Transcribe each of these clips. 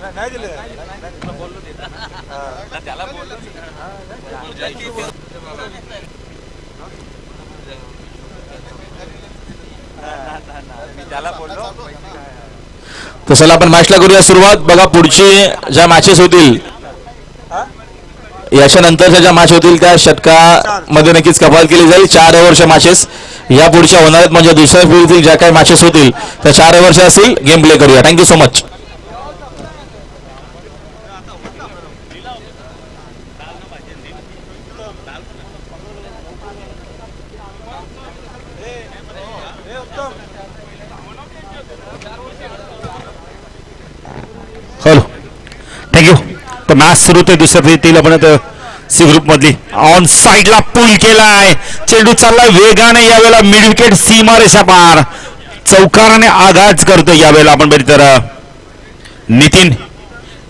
तर चला आपण मॅचला करूया सुरुवात. बघा पुढची ज्या मॅचेस होतील याच्या नंतरच्या ज्या मॅच होतील त्या षटकामध्ये नक्कीच कपाल केली जाईल. 4 ओव्हरच्या मॅचेस या पुढच्या होणार आहेत. म्हणजे दुसऱ्या फेरीतील ज्या काही मॅचेस होतील त्या 4 ओव्हरच्या असतील. गेम प्ले करूया. Thank you so much. Hello thank you. तर मॅच सुरू होते दुसऱ्या फेरीतील. आपण सी ग्रुप मधली ऑन साइडला पुल केलाय. चेंडू चाललाय वेगाने. यावेळेला मिड विकेट सीमारेषा पार. चौकाराने आघात करतो यावेळेला आपण बरी. तर नितीन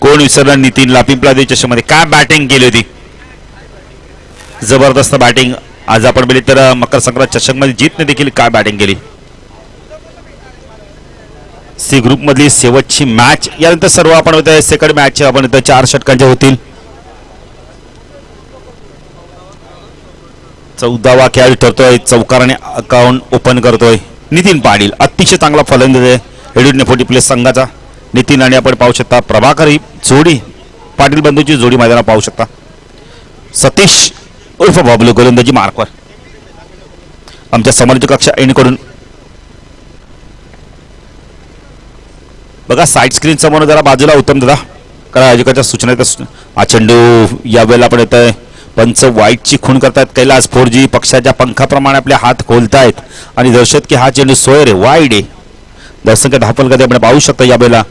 कोण विसरला नितीनला. पिंपळा देवी चषकमध्ये काय बॅटिंग केली होती. जबरदस्त बॅटिंग आज आपण बरी. तर मकर संक्रांत चषकमध्ये जीतने देखील काय बॅटिंग केली. सी ग्रुप मधली शेवटची मॅच. यानंतर सर्व आपण सेकंड मॅच आपण 4 षटकांच्या होतील. 14वा खेळाडू ठरतोय. चौकाराने अकाउंट ओपन करतोय नितीन पाटील. अतिशय चांगला फलंदाज आहे एडविन नेफोटी प्लेस संघाचा नितीन. आणि आपण पाहू शकता प्रभाकर ही जोडी पाटील बंधूची जोडी मैदानात पाहू शकता. सतीश उर्फ बाबलू गोलंदाजी मार्कवर. आमच्या समालोचक कक्षा एंडकडून बघा साईड स्क्रीन समोर जरा बाजूला उत्तम दादा करा आयोजकाच्या सूचना. हा चेंडू यावेळेला आपण येतोय. पंच वाईटची खूण करतायत. कैलास 4G पक्षाच्या पंखाप्रमाणे आपले हात खोलतायत आणि दर्शक की हा चेंडू सोयर आहे वाईड आहे. दर्शक धापल कधी आपण पाहू शकता. यावेळेला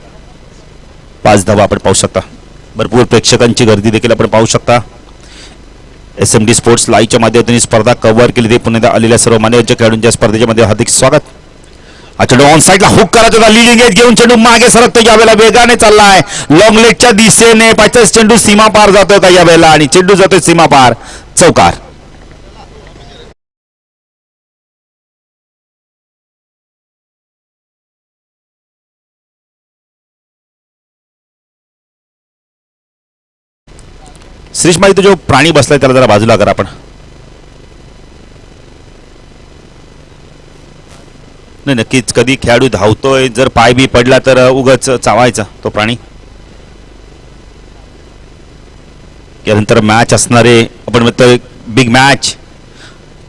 5 धावा आपण पाहू शकता. भरपूर प्रेक्षकांची गर्दी देखील आपण पाहू शकता. SMD स्पोर्ट्स लाईव्हच्या माध्यमातून स्पर्धा कव्हर केली. ते पुन्हा आलेल्या सर्व मान्यवरच्या खेळाडूंच्या स्पर्धेच्या मध्ये हार्दिक स्वागत. हा चेंडू ऑन साइडला हुक करायचा होता. लिडिंग एज घेऊन चेंडू मागे सरकतो. यावेळेला वेगाने चाललाय लॉंग लेगच्या दिशेने. 50 चेंडू सीमा पार जातो का यावेळेला. आणि चेंडू जातोय सीमा पार. चौकार. श्रीष माहिती जो प्राणी बसलाय त्याला जरा बाजूला करा आपण. नाही नक्कीच कधी खेळाडू धावतोय जर पाय बी पडला तर उगाच चावायचा तो प्राणी. यानंतर मॅच असणारे आपण म्हणतोय बिग मॅच.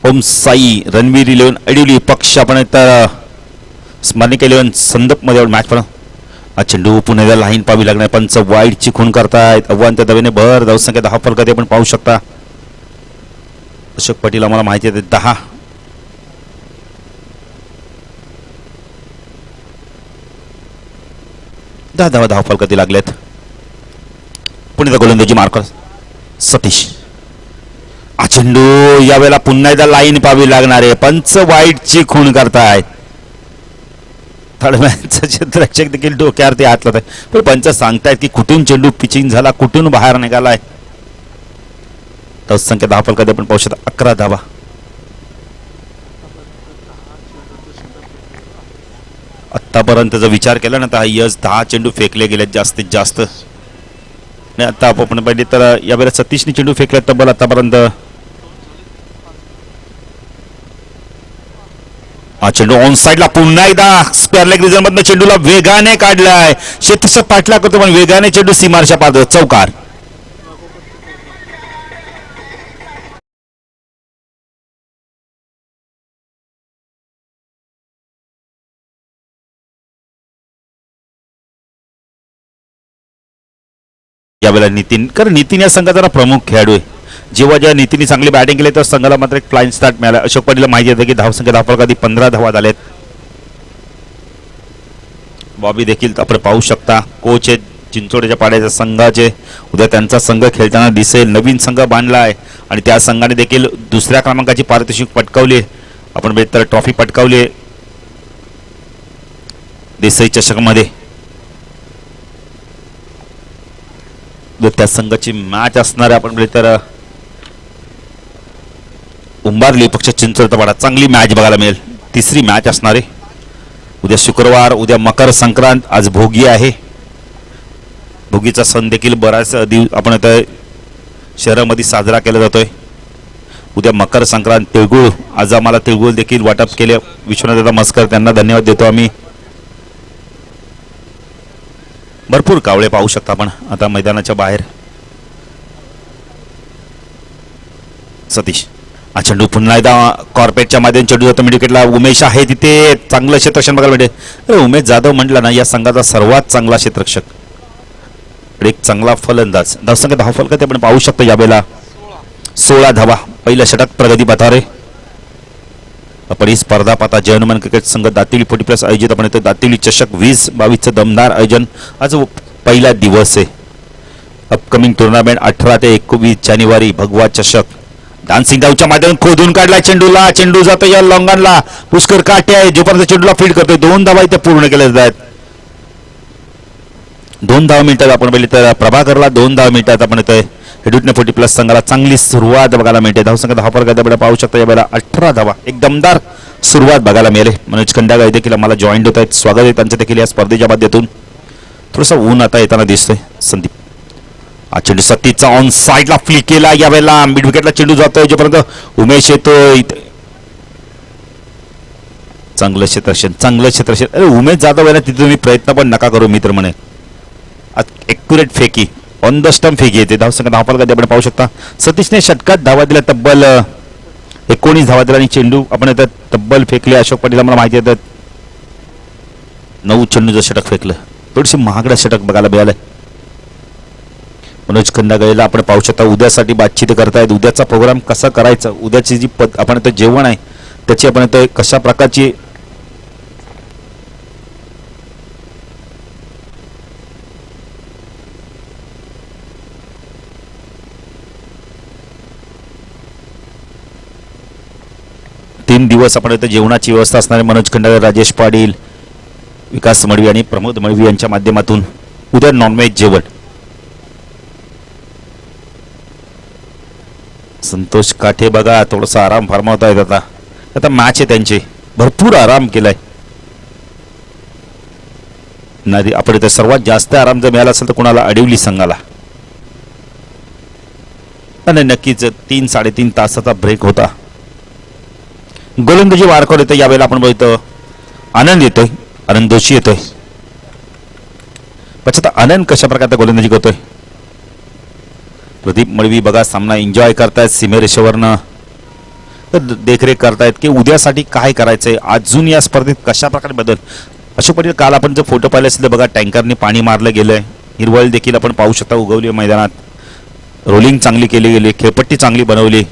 ओम साई रणवीर 11 अडिवली पक्ष आपण तर स्मरणिक 11 संदपमध्ये मॅच. पण हा चेंडू पुन्हा लाईन पाहावी लागणार. पंच वाईडची खूण करतायत. आव्हानच्या दवेने भर धावसंख्या 10 फलकात आपण पाहू शकता. अशोक पाटील आम्हाला माहिती आहे 10. धावा फलकाती लागलेत. पुणे गोलंदाजी मार्कर सतीश. हा चेंडू यावेळेला पुन्हा एकदा लाईन पाहावी लागणार आहे. पंच वाईटची खूण करतायत. थर्ड मॅचचं क्षेत्ररक्षक देखील डोक्यावरती हात लावत आहे. पण पंच सांगतायत की कुठून चेंडू पिचिंग झाला कुठून बाहेर निघालाय. संख्या 10 फलकात आपण पाहू शकता. 11 धावा. आतापर्यंत जर विचार केला ना तर यस 10 चेंडू फेकले गेलेत जास्तीत जास्त. आणि आता आपण पाहिजे तर यावेळेला सतीशने चेंडू फेकले तब्बल आतापर्यंत. हा चेंडू ऑन साइडला पुन्हा एकदा स्पेअर लेग रिजन मधनं चेंडूला वेगाने काढलाय. शेतीचा पाठला करतो पण वेगाने चेंडू सीमारच्या पार. चौकार. यावेळेला नितीन कारण नितीन या संघाचा प्रमुख खेळाडू आहे. जेव्हा नितीनने चांगली बॅटिंग केली तर संघाला मात्र एक फ्लाइंग स्टार्ट मिळाला. अशोक पाटीलला माहिती आहे की धावसंख्या 10 फलकात 15 धावा झालेत. बॉबी देखील आपण पाहू शकता. कोच आहेत चिंचोड्याच्या पाड्याच्या संघाचे. उद्या त्यांचा संघ खेळताना दिसेल. नवीन संघ बांधला आहे आणि त्या संघाने देखील दुसऱ्या क्रमांकाची पारितोषिक पटकावली. आपण तर ट्रॉफी पटकावली देसाई चषकमध्ये. त्या संघाची मॅच असणार आहे आपण तर उंबारली पक्ष चिंचोळचा पाडा. चांगली मॅच बघायला मिळेल. तिसरी मॅच असणार आहे उद्या शुक्रवार. उद्या मकर संक्रांत. आज भोगी आहे. भोगीचा सण देखील बराच आपण आता शहरामध्ये साजरा केला जातोय. उद्या मकर संक्रांत, तिळगुळ. आज आम्हाला तिळगुळ देखील वाटप केले विश्वनाथ मस्कर, त्यांना धन्यवाद देतो आम्ही. भरपूर कावळे पाहू शकता आपण आता मैदानाच्या बाहेर. सतीश हा चेंडू पुन्हा एकदा कॉर्पेटच्या माध्यमातून चेंडू जातो मिडविकेटला. उमेश आहे तिथे, चांगलं क्षेत्ररक्षण बघायला मिळते. अरे उमेश जाधव म्हटलं ना या संघाचा सर्वात चांगला क्षेत्ररक्षक, एक चांगला फलंदाज. धावसंख्या धाव फलक आपण पाहू शकतो यावेळेला 16 धावा. पहिलं षटक प्रगती पथारे. आपण ही स्पर्धा पाहता जर्मन क्रिकेट संघ दातिली 40+ आयोजित आपण इथे दातिली चषक 2022चं दमदार आयोजन. आज पहिला दिवस आहे. अपकमिंग टुर्नामेंट 18 ते 21 जानेवारी. भगवा चषक. डान्सिंग डाऊच्या माध्यमातून खोदून काढला चेंडूला. चेंडू जातो या लॉंगनला. पुष्कर काटे आहे जोपर्यंत चेंडूला फीड करतोय. 2 धावा इथे पूर्ण केल्या जात आहेत. 2 धावा मिळतात आपण पहिले तर प्रभाकरला 2 धावा मिळतात आपण इथे. हेडूटने 40+ संघाला चांगली सुरुवात बघायला मिळते. धावसंख्या 10 फरक आपण पाहू शकता यावेळेला 18 धावा. एक दमदार सुरुवात बघायला मिळेल. मनोज खंडागळे देखील आम्हाला जॉईंट होत आहेत. स्वागत आहे त्यांचं देखील या स्पर्धेच्या माध्यमातून. थोडंसं ऊन आता येताना दिसतोय. संदीप हा चेंडू सतीचा ऑन साईडला फ्लिक केला यावेळेला. मिड विकेटला चेंडू जातोय जोपर्यंत उमेश येतोय. चांगलं क्षेत्ररक्षण, चांगलं क्षेत्ररक्षण. अरे उमेश जाधव आहे ना तिथे तुम्ही प्रयत्न पण नका करू मित्र म्हणे. ॲक्युरेट फेकी, ऑन द स्टंप फेकी येते. धावसंख्या 10 फलक आपण पाहू शकता. सतीशने षटकात धावा दिल्या तब्बल 19 धावा दिल्या आणि चेंडू आपण आता तब्बल फेकले. अशोक पाटील आम्हाला माहिती येतात 9 चेंडूचं षटक फेकलं. थोडीशी महागडं षटक बघायला मिळालं. मनोज खंडागळेला आपण पाहू शकता उद्यासाठी बातचीत करतायत. उद्याचा प्रोग्राम कसा करायचा, उद्याची जी आपण आता जेवण आहे त्याची आपण आता कशा प्रकारची तीन दिवस आपण इथे जेवणाची व्यवस्था असणारे मनोज खंडागळे, राजेश पाटील, विकास मडवी आणि प्रमोद मडवी यांच्या माध्यमातून उद्या नॉनव्हेज जेवण. संतोष काठे बघा थोडासा आराम फरमावत आहेत. आता मॅच आहे त्यांची, भरपूर आराम केलाय. नाही आपण इथे सर्वात जास्त आराम जर मिळाला असेल तर कुणाला अडवली संघाला. आणि नक्कीच 3-3.5 तासाचा ब्रेक होता. गोलंदाजी वारकवर येतो यावेळेला आपण बघतो. आनंद येतोय, आनंद दोशी येतोय. पश्चात आनंद कशा प्रकारचा गोलंदाजी करतोय. प्रदीप मळवी बघा सामना एन्जॉय करतायत सीमेरेषेवरनं. तर देखरेख करतायत की उद्यासाठी काय करायचंय, अजून या स्पर्धेत कशा प्रकारे बदल. अशोक पाटील काल आपण जर फोटो पाहिले असेल तर बघा टँकरने पाणी मारलं गेलंय. हिरवळ देखील आपण पाहू शकता उगवली मैदानात. रोलिंग चांगली केली गेली, खेळपट्टी चांगली बनवली.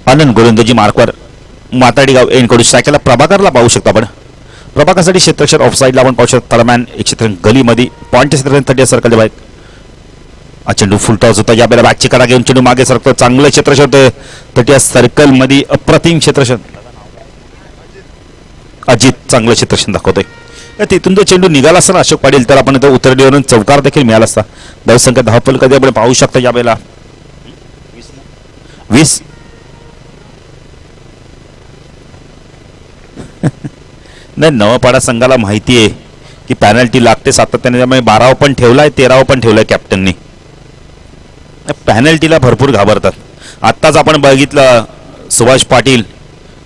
आनंद गोलंदाजी मार्कवर. माताडी गाव एनकडून सायकलला प्रभाकरला पाहू शकता आपण. प्रभाकरसाठी क्षेत्रक्षण ऑफ साईडला आपण पाहू शकतो. दरम्यान एक क्षेत्र गलीमध्ये पॉईंटच्या क्षेत्रात 30 सर्कल बाईक. हा चेंडू फुलटॉस होता यावेळेला. बॅकची कडा घेऊन चेंडू मागे सरकतो. चांगलं क्षेत्रक्षण होतं 30 सर्कल मध्ये. अप्रतिम क्षेत्रक्षण. अजित चांगलं क्षेत्रक्षण दाखवतोय. तिथून जो चेंडू निघाला असता ना अशोक पाटील तर आपण उतरडीवरून चौकार देखील मिळाला असता. धावसंख्या 10 फलक आपण पाहू शकता यावेळेला 20. नाही नवपाडा संघाला माहिती आहे की पॅनल्टी लागते सातत्याने, त्यामुळे 12 पण ठेवलाय 13 पण ठेवलाय कॅप्टननी. पॅनल्टीला भरपूर घाबरतात. आत्ताच आपण बघितलं सुभाष पाटील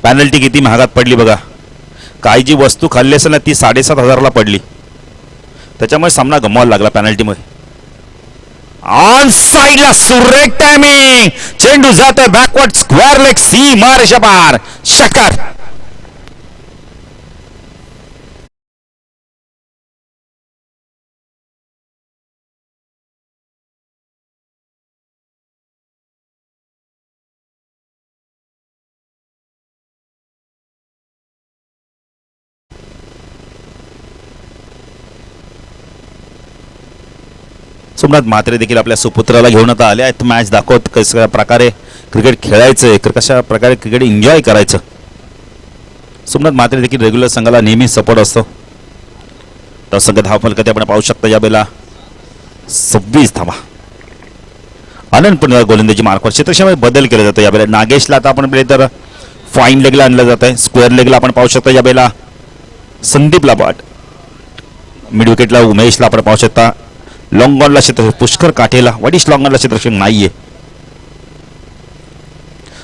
पॅनल्टी किती महागात पडली बघा. काही जी वस्तू खाल्ली असेल ना ती 7,500 पडली. त्याच्यामुळे सामना गमवायला लागला पॅनल्टीमुळे. ऑन साईडला सुरेख टायमिंग. चेंडू जातोय बॅकवर्ड स्क्वेअर लेग सीमा रेषा पार. षटकार. सोमनाथ म्हात्रे देखील आपल्या सुपुत्राला घेऊन आता आले आहेत. मॅच दाखवत कशा प्रकारे क्रिकेट खेळायचं, कशा प्रकारे क्रिकेट एन्जॉय करायचं. सोमनाथ म्हात्रे देखील रेग्युलर संघाला नेहमी सपोर्ट असतो. तर संघ धाव फलक आपण पाहू शकता यावेळेला 26 धावा. आनंद पण गोलंदाजी मार्कवर क्षेत्रक्षणामध्ये बदल केला जातो यावेळेला. नागेशला आता आपण तर फाईन लेगला आणलं जात आहे. स्क्वेअर लेगला आपण पाहू शकता यावेळेला संदीपला बाट. मिड विकेटला उमेशला आपण पाहू शकता. लॉंग ऑनला क्षेत्र पुष्कर काठेला वडिश लॉंग ऑनला क्षेत्ररक्षण नाहीये.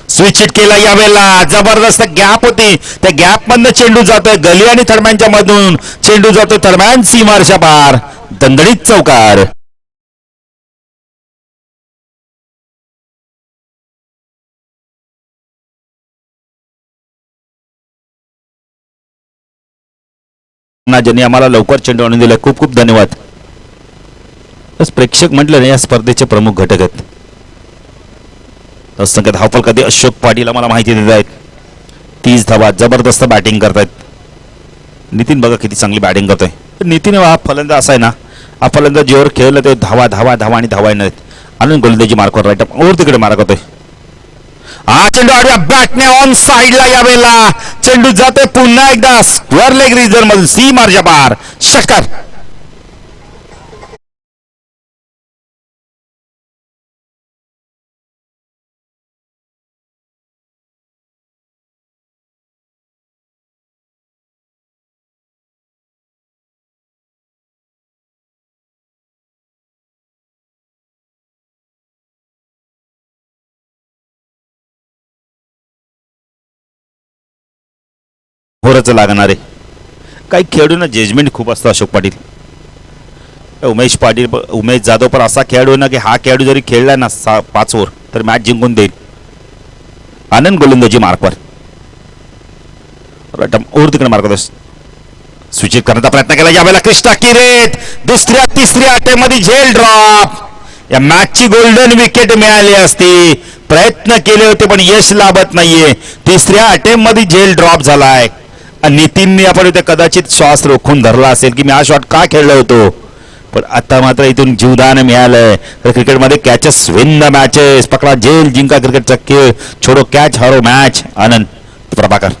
स्विच हिट केला यावेळेला. जबरदस्त गॅप होती, त्या गॅप मधनं चेंडू जातोय गली आणि थर्डमॅनच्या मधून. चेंडू जातोय थर्डमॅन सीमारच्या पार. दणदणीत चौकार. ज्यांनी आम्हाला लवकर चेंडू आणून दिला खूप खूप धन्यवाद. बस प्रेक्षक म्हटलं ना या स्पर्धेचे प्रमुख घटक आहेत. संख्या धावफल कधी अशोक पाटील आम्हाला माहिती देत आहेत. 30 धावा. जबरदस्त बॅटिंग करतायत. नितीन बघा किती चांगली बॅटिंग करतोय. नितीन हा फलंदाज असा आहे ना, हा फलंदाज जेव्हा खेळला ते धावा धावा धावा आणि धावा येणार. आणून गोलंदाजी मार्कवर राईट ओर तिकडे मारा करतोय. हा चेंडू आडव्या बॅटने ऑन साइडला यावेळेला. चेंडू जातोय पुन्हा एकदा स्क्वेअर लेग रिजन मधून सीमारच्या पार. षटकार. होरच लागणार आहे. काही खेळाडूंना जजमेंट खूप असतं अशोक पाटील. उमेश जाधव पण असा खेळाडू ना की हा खेळाडू जरी खेळला ना 5 ओव्हर तर मॅच जिंकून देईल. आनंद गोलंदाजी मार्कवर ओव्हर तिकडे मार्क स्विच करण्याचा प्रयत्न केला यावेळेला. कृष्णा किरेत दुसऱ्या तिसऱ्या अटेम्प्टमध्ये झेल ड्रॉप. या मॅचची गोल्डन विकेट मिळाली असती. प्रयत्न केले होते पण यश लाभत नाहीये. तिसऱ्या अटेम्प्टमध्ये झेल ड्रॉप झालाय. नितीनने आपण इथे कदाचित श्वास रोखून धरला असेल की मी हा शॉट का खेळलो होतो, पण आता मात्र इथून जीवदान मिळालंय. तर क्रिकेटमध्ये कॅचेस विन द मॅचेस. पकडा जेल जिंका क्रिकेटचा खेळ. छोडो कॅच हरो मॅच. आनंद प्रभाकर.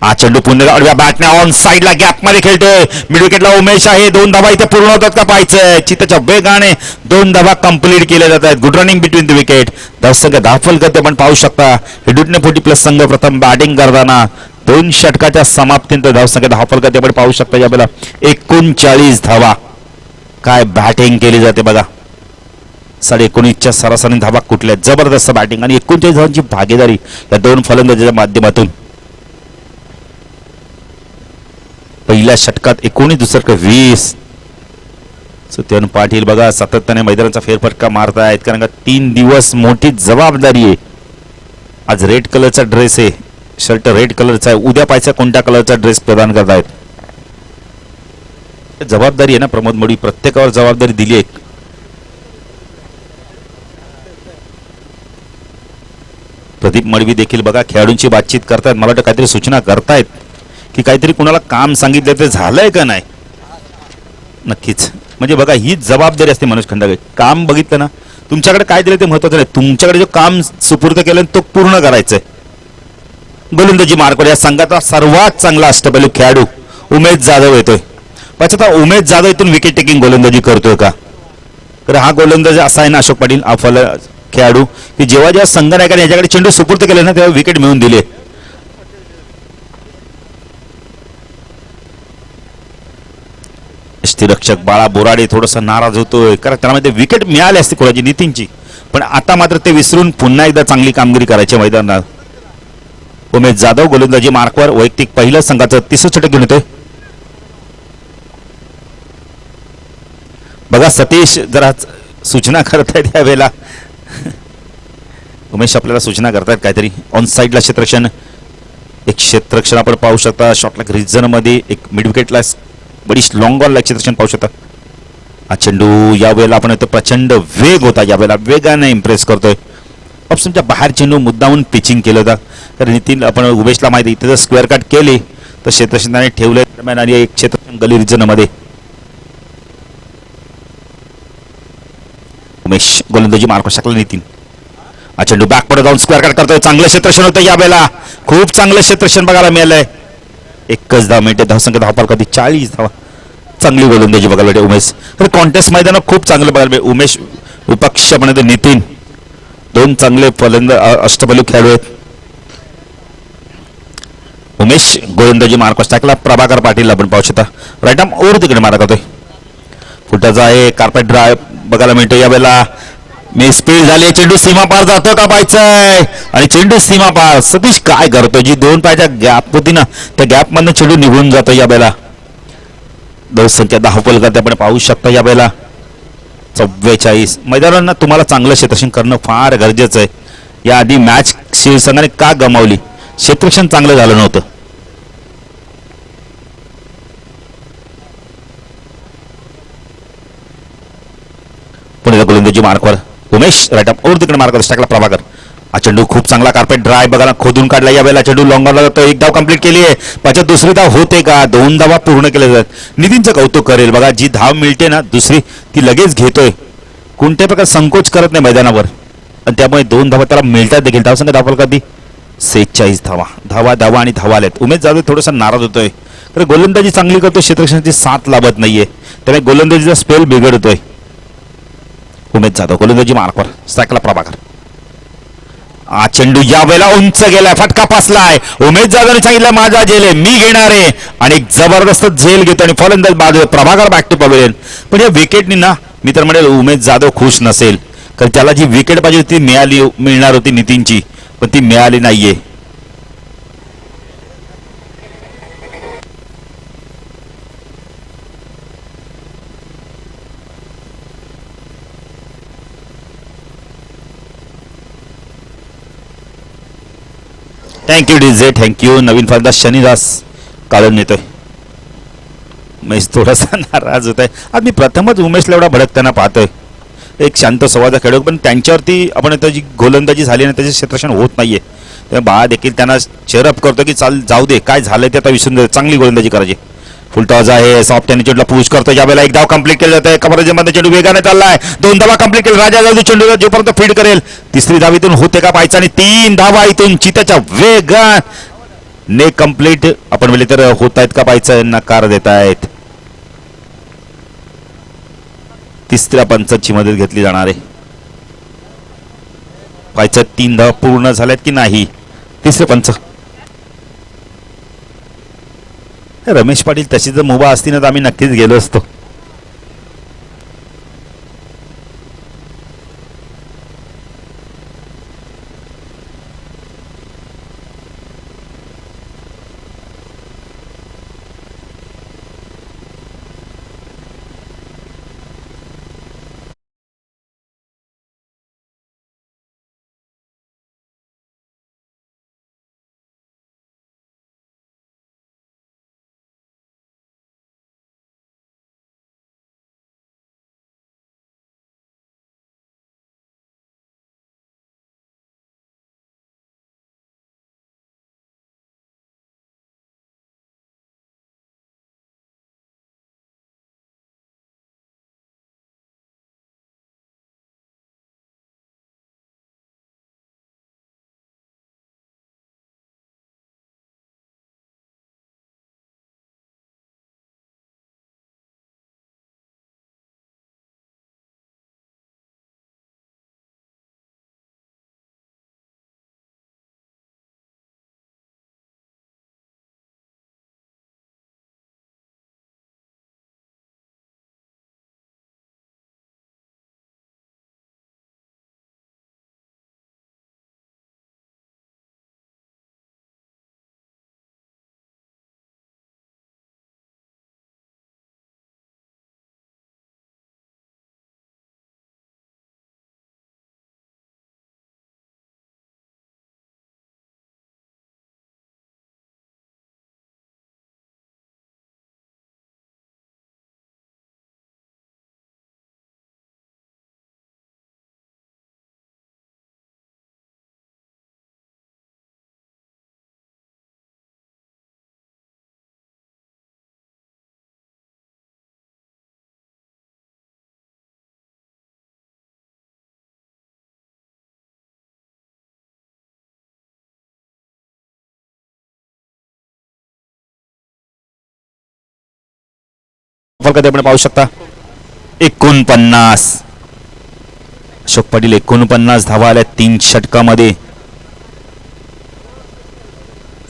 हा चेंडू पुन्हा आडव्या बॅटने ऑन साइडला गॅप मध्ये खेळतोय. मिड विकेटला उमेश आहे. 2 धावा इथे पूर्ण होतात का पाहायचंय. चित्ताच्या वेगाने 2 धावा कंप्लीट केल्या जात आहेत. Good running between the wicket. दर्शक धावफल करते पण पाहू शकता. हिडुटने 40+ संघ प्रथम बॅटिंग करताना 2 षटकाच्या समाप्तीनंतर धावसंख्या धावफल करते पण पाहू शकता यावेळेला 39 धावा. काय बॅटिंग केली जाते बघा. 19.5च्या सरासरी धावा कुठल्या. जबरदस्त बॅटिंग आणि 39 धावांची भागीदारी या 2 फलंदाजांच्या माध्यमातून. पहिल्या षटकात 19, दुसऱ्या षटकात 20. सत्यन पाटील बघा सातत्याने मैदानाचा फेरफटका मारतायत कारण का 3 दिवस मोठी जबाबदारी आहे. आज रेड कलरचा ड्रेस आहे. शर्ट रेड कलरचा आहे. उद्या पाहायचा कोणत्या कलरचा ड्रेस प्रदान करतायत. जबाबदारी आहे ना प्रमोद मोडी. प्रत्येकावर जबाबदारी दिली आहे. प्रदीप मडवी देखील बघा खेळाडूंची बातचीत करतायत. मला वाटतं काहीतरी सूचना करतायत की काहीतरी कुणाला काम सांगितलं ते झालंय का नाही. नक्कीच म्हणजे बघा हीच जबाबदारी असते मनोज खंडागळे. काम बघितलं ना तुमच्याकडे काय दिलं ते महत्वाचं नाही. तुमच्याकडे जो काम सुपूर्द केलं तो पूर्ण करायचंय. गोलंदाजी मार्कवर या संघाचा सर्वात चांगला अष्टपैलू खेळाडू उमेश जाधव येतोय. पण आता उमेश जाधव इथून विकेट टेकिंग गोलंदाजी करतोय का. तर हा गोलंदाज असा आहे ना अशोक पाटील हा खेळाडू की जेव्हा जेव्हा संघ नायकाने याच्याकडे चेंडू सुपूर्द केले ना तेव्हा विकेट मिळवून दिले. रक्षक बाळा बोराडे थोडंसं नाराज होतोय कारण त्यामध्ये विकेट मिळाली असते कोणाची नितीनची. पण आता मात्र ते विसरून पुन्हा एकदा चांगली कामगिरी करायची मैदानात. उमेश जाधव गोलंदाजी मार्कवर वैयक्तिक पहिलं संघाचं 30 षटक घेऊन येतोय. बघा सतीश जरा सूचना करतायत यावेळेला. उमेश आपल्याला सूचना करतायत काहीतरी. ऑन साइडला क्षेत्ररक्षण. एक क्षेत्ररक्षण आपण पाहू शकता. शॉर्ट रिजन मध्ये एक मिड विकेटला बरीच लॉंग ऑन क्षेत्ररक्षण पाहू शकता. हा चेंडू यावेळेला आपण प्रचंड वेग होता. यावेळेला वेगाने इम्प्रेस करतोय. ऑप्शनच्या बाहेर चेंडू मुद्दामून पिचिंग केलं होतं. तर नितीन आपण उमेशला माहिती इथे जर स्क्वेअर कट केली तर क्षेत्ररक्षणाने ठेवले दरम्यान आणि एक क्षेत्ररक्षण गली रिजन मध्ये. उमेश गोलंदाजी मार्क शकला. नितीन हा चेंडू बॅक पुढे जाऊन स्क्वेअर कट करतोय. चांगलं क्षेत्ररक्षण होतं यावेळेला. खूप चांगलं क्षेत्ररक्षण बघायला मिळालंय. 1 मिनिटे धावसंख्या धावफल कधी 40 धावा. चांगली गोलंदाजी बघायला मिळते उमेश. तर कॉन्टेस्ट मैदानात खूप चांगलं बघायला मिळेल. उमेश विपक्ष म्हणजे नितीन 2 चांगले फलंदाज अष्टपैलू खेळाडू आहेत. उमेश गोलंदाजी मार्कस टाकला. प्रभाकर पाटील आपण पाहू शकता राईट आर्म ओव्हर तिकडे मारा करतोय. फुटाचा आहे कार्पेट ड्राईव्ह बघायला मिळतो. यावेळेला मी स्पीड झाली. चेंडू सीमा पार जातो का पाहायचंय आणि चेंडू सीमा पार. सतीश काय करतो जी 2 पायाच्या गॅप होती ना त्या गॅप मधनं चेंडू निघून जातो. यावेळेला संख्या 10 फलक आपण पाहू शकता. यावेळेला 44 मैदानांना तुम्हाला चांगलं क्षेत्ररक्षण करणं फार गरजेचं आहे. याआधी मॅच शिवसंघाने का गमावली? क्षेत्ररक्षण चांगलं झालं नव्हतं. पुढे गोलंदाजी मार्कवर उमेश राईट अप ओव्हर तिकडे मार्कवर टाकला प्रभाकर. हा चेंडू खूप चांगला कार्पेट ड्राय बघा खोदून काढला. यावेळेला चेंडू लॉंगरला जातो. 1 धाव कंप्लीट केली आहे. त्याच्यात दुसरी धाव होते का? 2 धावा पूर्ण केल्या जातात. नितीनचं कौतुक करेल बघा. जी धाव मिळते ना दुसरी ती लगेच घेतोय. कोणत्या प्रकार संकोच करत नाही मैदानावर आणि त्यामुळे 2 धावा त्याला मिळतात देखील. धावसंख्या धावफल कधी 46 धावा धावा धावा आणि धावा आल्यात. उमेश जाधव थोडासा नाराज होतोय. तर गोलंदाजी चांगली करतो. क्षेत्ररक्षणाची साथ लाभत नाहीये त्यामुळे गोलंदाजीचा स्पेल बिघडतोय. उमेश जाधव गोलंदाजी मार्कवर स्ट्राईकला प्रभाकर. हा चेंडू या वेळेला उंच गेलाय. फटका पासलाय. उमेश जाधवने सांगितलं माझा झेल आहे मी घेणार आहे आणि एक जबरदस्त झेल घेतो आणि फलंदाज बाजू प्रभाकर बॅक टू पवेलियन. पण या विकेटनी ना मी तर म्हणेल उमेश जाधव खुश नसेल कारण त्याला जी विकेट पाहिजे ती मिळणार होती नितीनची पण ती मिळाली नाहीये. Thank you DJ thank you. नवीन फलंदाज शनिदास काढून येतोय. उमेश थोडासा नाराज होत आहे. आज मी प्रथमच उमेशला एवढा भडकताना पाहतोय. एक शांत संवाद खेळू पण त्यांच्यावरती आपण त्याची गोलंदाजी झाली ना त्याचे क्षेत्ररक्षण होत नाहीये. तेव्हा बा देखील त्यांना चेअरअप करतो की चाल जाऊ दे काय झालंय ते आता विसरून दे चांगली गोलंदाजी करायची. फुलटॉस आहे सॉफ्ट आणि चेंडूला पुश करतो. यावेळेला 1 धाव कंप्लीट केलं जातं. कमरामध्ये चेंडू वेगाने चाललाय. 2 धावा कंप्लीट केलं. राजा जाऊ चेंडूला जोपर्यंत फीड करेल तिसरी धावीतून होते का पाहायचं आणि 3 धावा इथून चित्याच्या वेगाने कंप्लीट आपण बोलले तर होत आहेत का पाहायचं. नकार देत आहेत. तिसऱ्या पंचाची मदत घेतली जाणार आहे. पाहायचं 3 धावा पूर्ण झाल्यात की नाही. तिसरे पंच रमेश पाटील तशी जर मुभा असती ना तर आम्ही नक्कीच गेलो असतो. आपण पाहू शकता 49. अशोक पाटील 49 धावा आल्या 3 षटकामध्ये.